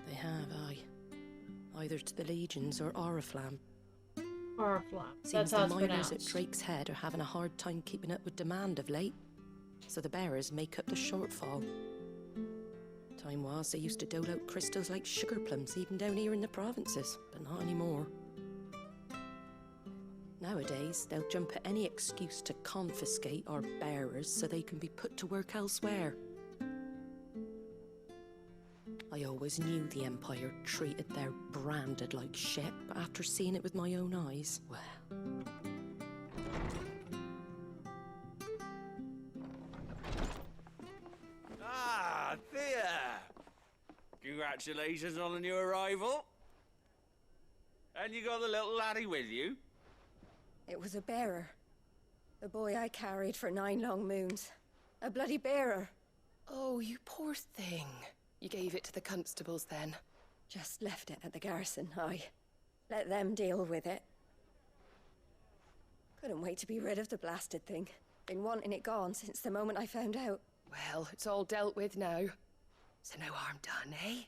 They have, aye. Either to the Legions or Oriflamme. Oriflamme. Seems That's how the it's miners pronounced. at Drake's Head are having a hard time keeping up with demand of late. So the bearers make up the shortfall. Time was, they used to dole out crystals like sugar plums even down here in the provinces, but not anymore. Nowadays, they'll jump at any excuse to confiscate our bearers so they can be put to work elsewhere. I always knew the Empire treated their branded like shit, but after seeing it with my own eyes, well... Ah, Thea! Congratulations on the new arrival. And you got the little laddie with you? It was a bearer. The boy I carried for 9 long moons. A bloody bearer. Oh, you poor thing. You gave it to the constables then? Just left it at the garrison, I. Let them deal with it. Couldn't wait to be rid of the blasted thing. Been wanting it gone since the moment I found out. Well, it's all dealt with now. So no harm done, eh?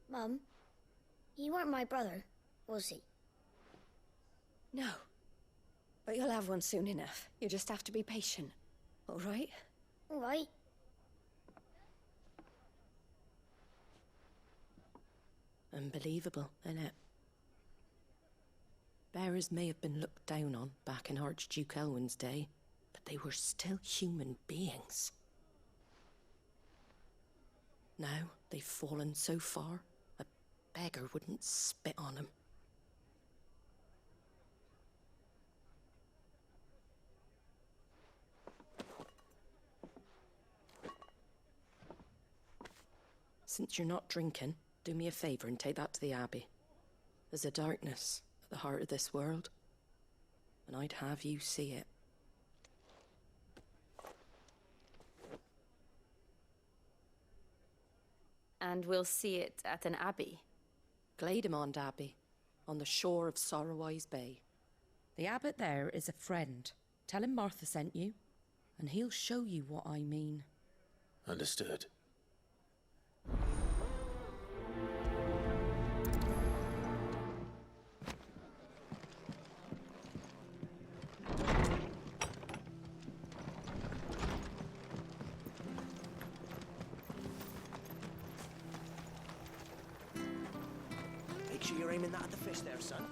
Mum, you weren't my brother, was he? No. But you'll have one soon enough. You just have to be patient. All right? All right. Unbelievable, innit? Bearers may have been looked down on back in Archduke Elwin's day, but they were still human beings. Now they've fallen so far, a beggar wouldn't spit on them. Since you're not drinking, do me a favour and take that to the Abbey. There's a darkness at the heart of this world, and I'd have you see it. And we'll see it at an abbey. Glademond Abbey, on the shore of Sorrowwise Bay. The abbot there is a friend. Tell him Martha sent you, and he'll show you what I mean. Understood. Make sure you're aiming that at the fish there, son.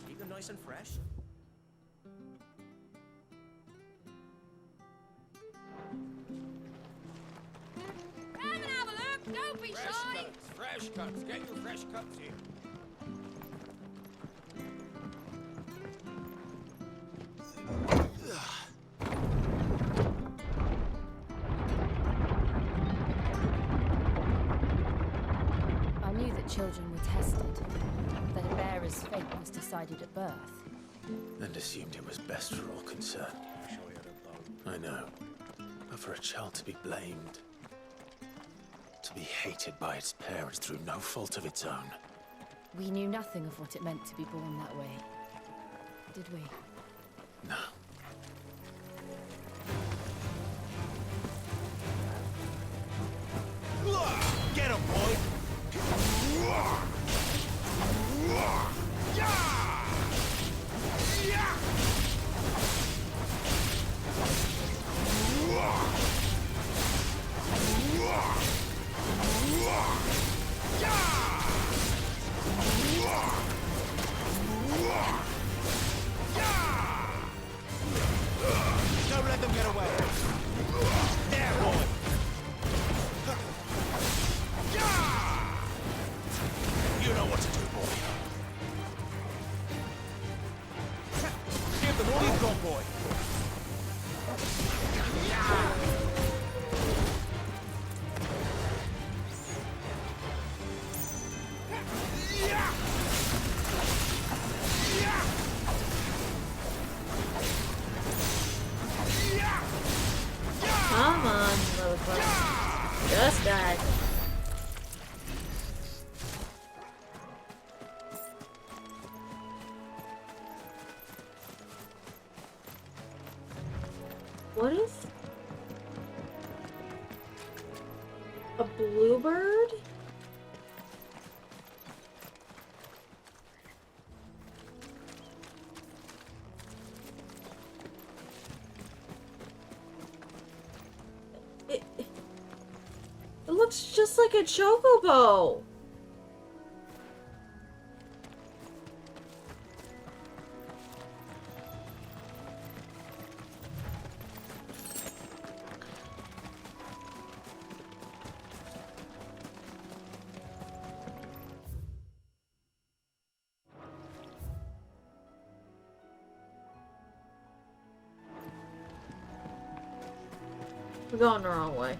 Keep them nice and fresh. Come and have a look! Don't be shy! Fresh cuts. Get your fresh cuts here. I knew that children were tested, that a bearer's fate was decided at birth. And assumed it was best for all concerned. I know. But for a child to be blamed, to be hated by its parents through no fault of its own. We knew nothing of what it meant to be born that way, did we? No. Get him, boy! Don't let them get away! There, boy! You know what to do, boy. Give them all you've got, boy. Come on, motherfucker. Just die. What is a bluebird? It looks just like a chocobo. We're going the wrong way.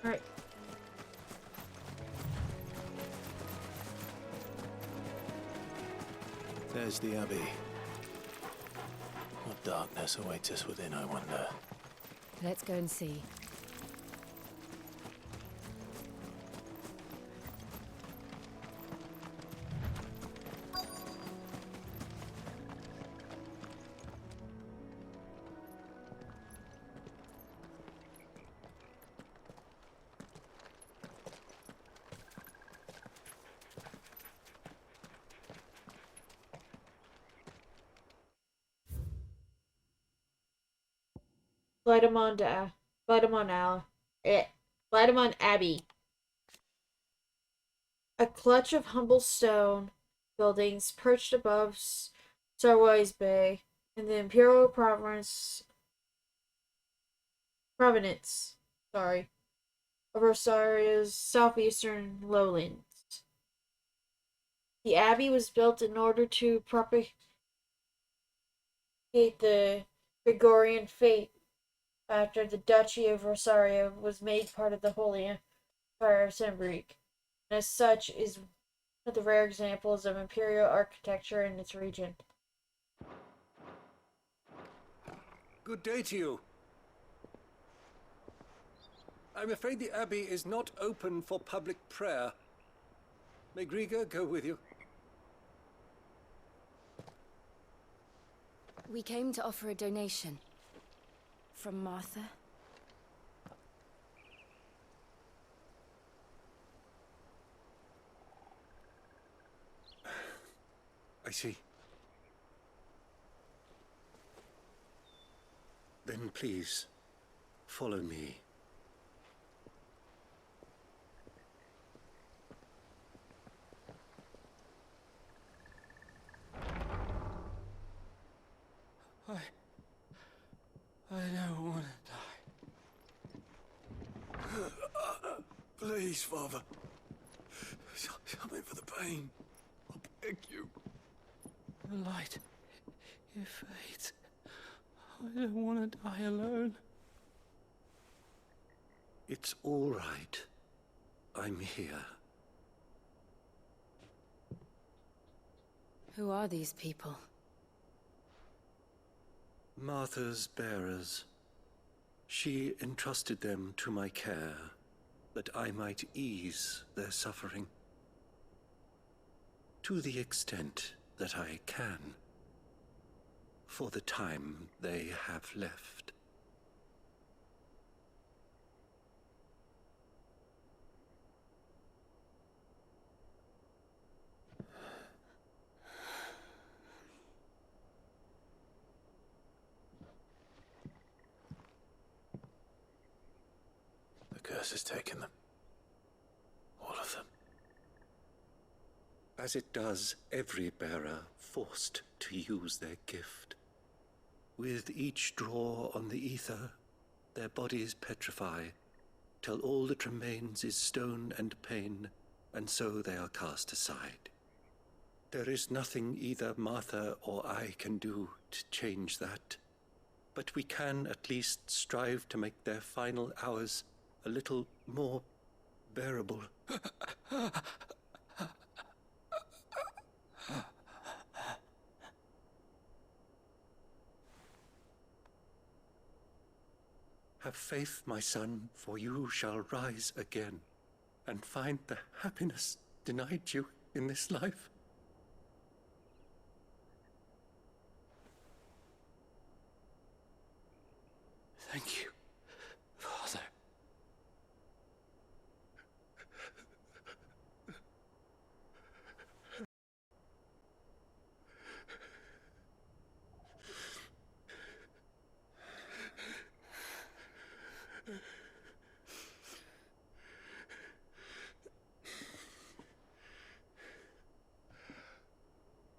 Alright. There's the Abbey. What darkness awaits us within, I wonder? Let's go and see. Gladamon Abbey. A clutch of humble stone buildings perched above Starwise Bay in the Imperial province of Rosaria's southeastern lowlands. The abbey was built in order to propagate the Gregorian faith after the Duchy of Rosario was made part of the Holy Empire of Sembrique, and as such is one of the rare examples of imperial architecture in its region. Good day to you. I'm afraid the Abbey is not open for public prayer. May Griga go with you? We came to offer a donation. From Martha. I see. Then please, follow me. I don't want to die. Please, Father. Something for the pain. I beg you. The light, it fades. I don't want to die alone. It's all right. I'm here. Who are these people? Martha's bearers. She entrusted them to my care, that I might ease their suffering. To the extent that I can, for the time they have left. The curse has taken them. All of them. As it does every bearer forced to use their gift. With each draw on the ether, their bodies petrify, till all that remains is stone and pain, and so they are cast aside. There is nothing either Martha or I can do to change that, but we can at least strive to make their final hours a little more bearable. Have faith, my son, for you shall rise again and find the happiness denied you in this life. Thank you, Father.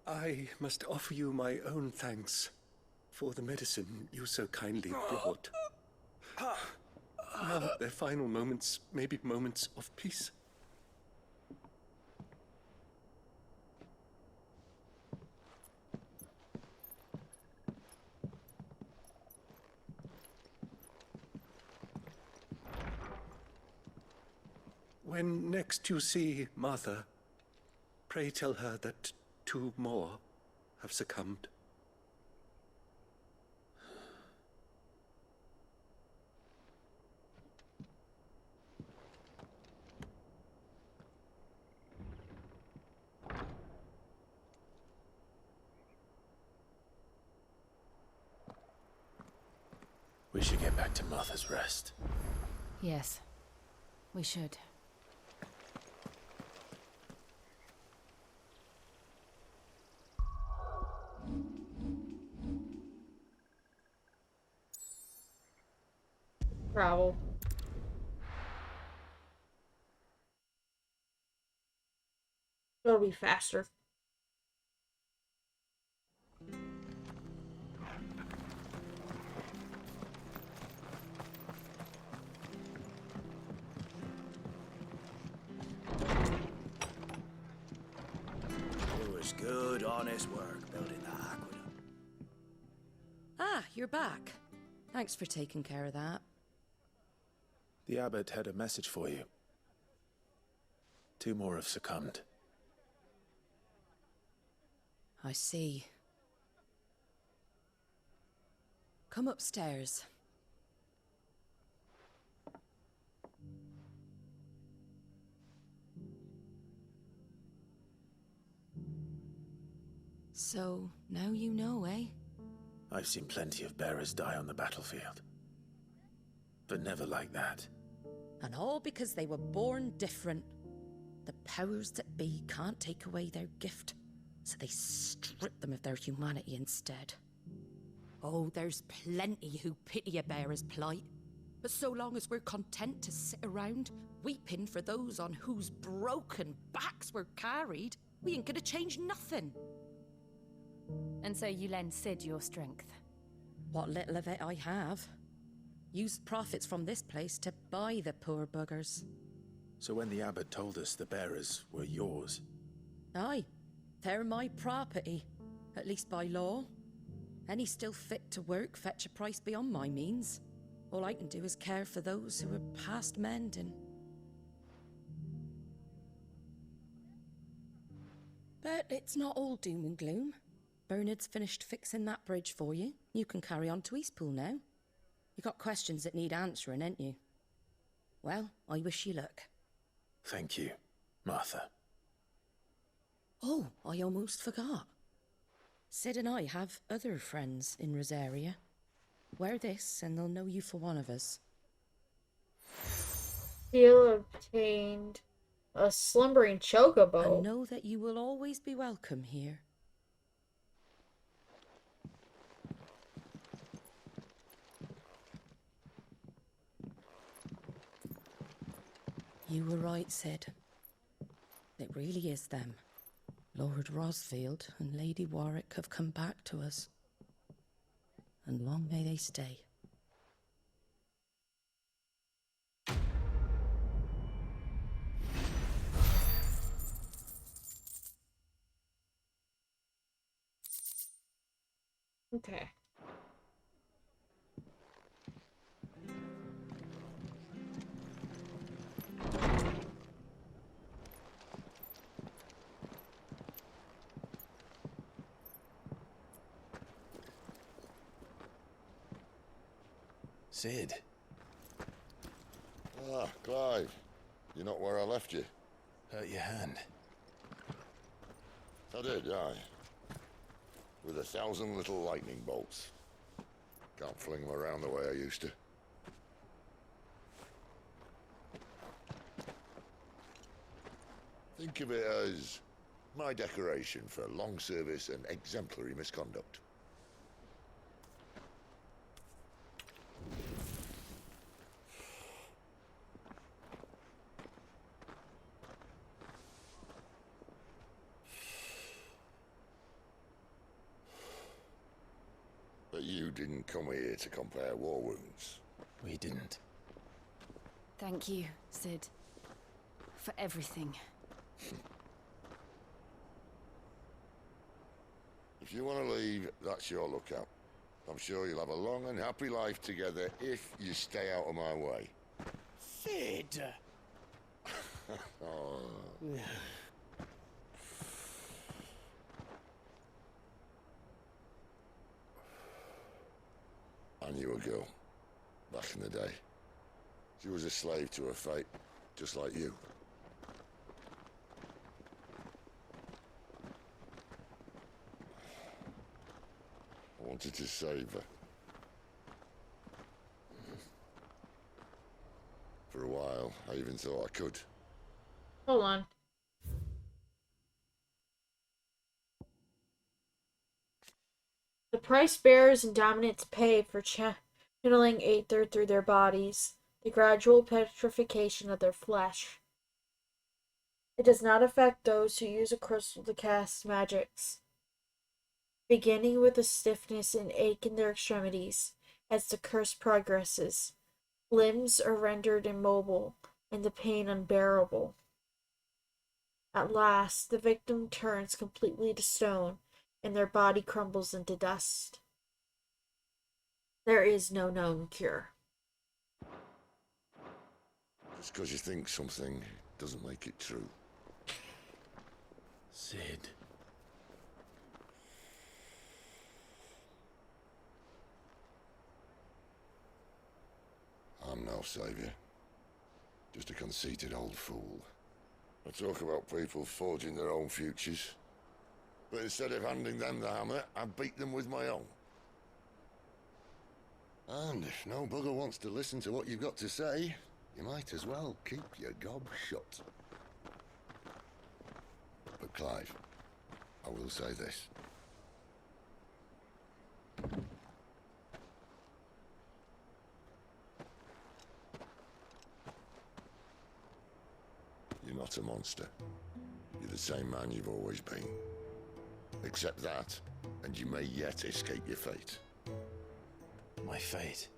I must offer you my own thanks for the medicine you so kindly brought. Now their final moments may be moments of peace. When next you see Martha, pray tell her that 2 more have succumbed. We should get back to Martha's Rest. Yes, we should. Travel. It'll be faster. It was good, honest work building that aqueduct. Ah, you're back. Thanks for taking care of that. The abbot had a message for you. 2 more have succumbed. I see. Come upstairs. So, now you know, eh? I've seen plenty of bearers die on the battlefield. But never like that. And all because they were born different. The powers that be can't take away their gift, so they strip them of their humanity instead. Oh, there's plenty who pity a bearer's plight. But so long as we're content to sit around, weeping for those on whose broken backs we're carried, we ain't gonna change nothing. And so you lend Sid your strength? What little of it I have. Used profits from this place to buy the poor buggers. So when the abbot told us the bearers were yours... Aye, they're my property, at least by law. Any still fit to work fetch a price beyond my means. All I can do is care for those who are past mending. But it's not all doom and gloom. Bernard's finished fixing that bridge for you. You can carry on to Eastpool now. You got questions that need answering, ain't you? Well, I wish you luck. Thank you, Martha. Oh, I almost forgot. Sid and I have other friends in Rosaria. Wear this and they'll know you for one of us. Seal obtained a slumbering chocobo. And know that you will always be welcome here. You were right, Sid. It really is them. Lord Rosfield and Lady Warwick have come back to us. And long may they stay. Okay. Sid. Ah, Clive. You're not where I left you. Hurt your hand. I did, aye. With 1,000 little lightning bolts. Can't fling them around the way I used to. Think of it as my decoration for long service and exemplary misconduct. But you didn't come here to compare war wounds. We didn't. Thank you, Sid. For everything. If you want to leave, that's your lookout. I'm sure you'll have a long and happy life together if you stay out of my way. Sid! Oh. I knew a girl, back in the day. She was a slave to her fate, just like you. I wanted to save her. For a while, I even thought I could. Hold on. The price bearers and dominants pay for channeling Aether through their bodies, the gradual petrification of their flesh. It does not affect those who use a crystal to cast magics, beginning with a stiffness and ache in their extremities. As the curse progresses, limbs are rendered immobile and the pain unbearable. At last, the victim turns completely to stone, and their body crumbles into dust. There is no known cure. Just because you think something doesn't make it true. Sid. I'm no savior. Just a conceited old fool. I talk about people forging their own futures. But instead of handing them the hammer, I beat them with my own. And if no bugger wants to listen to what you've got to say, you might as well keep your gob shut. But Clive, I will say this. You're not a monster. You're the same man you've always been. Accept that, and you may yet escape your fate. My fate?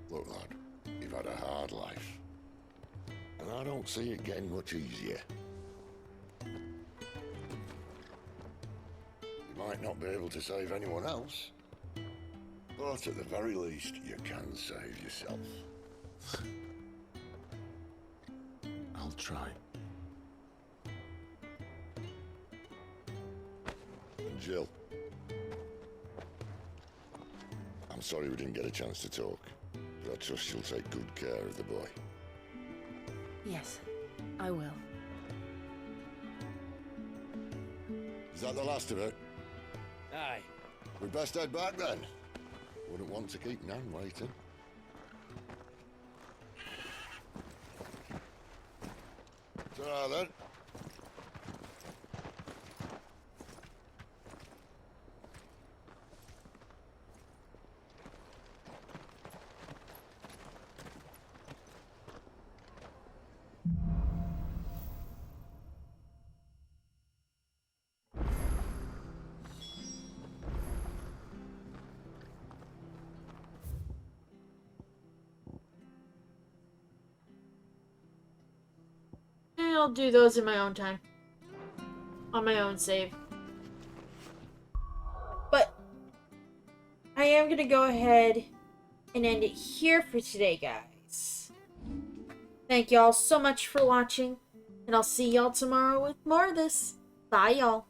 Look, lad, you've had a hard life. And I don't see it getting much easier. You might not be able to save anyone else, but at the very least, you can save yourself. I'll try. And Jill, I'm sorry we didn't get a chance to talk, but I trust you'll take good care of the boy. Yes, I will. Is that the last of it? Aye. We'd best head back then. Wouldn't want to keep Nan waiting. Ta-ra then. And I'll do those in my own time. On my own save. But I am going to go ahead and end it here for today, guys. Thank y'all so much for watching. And I'll see y'all tomorrow with more of this. Bye, y'all.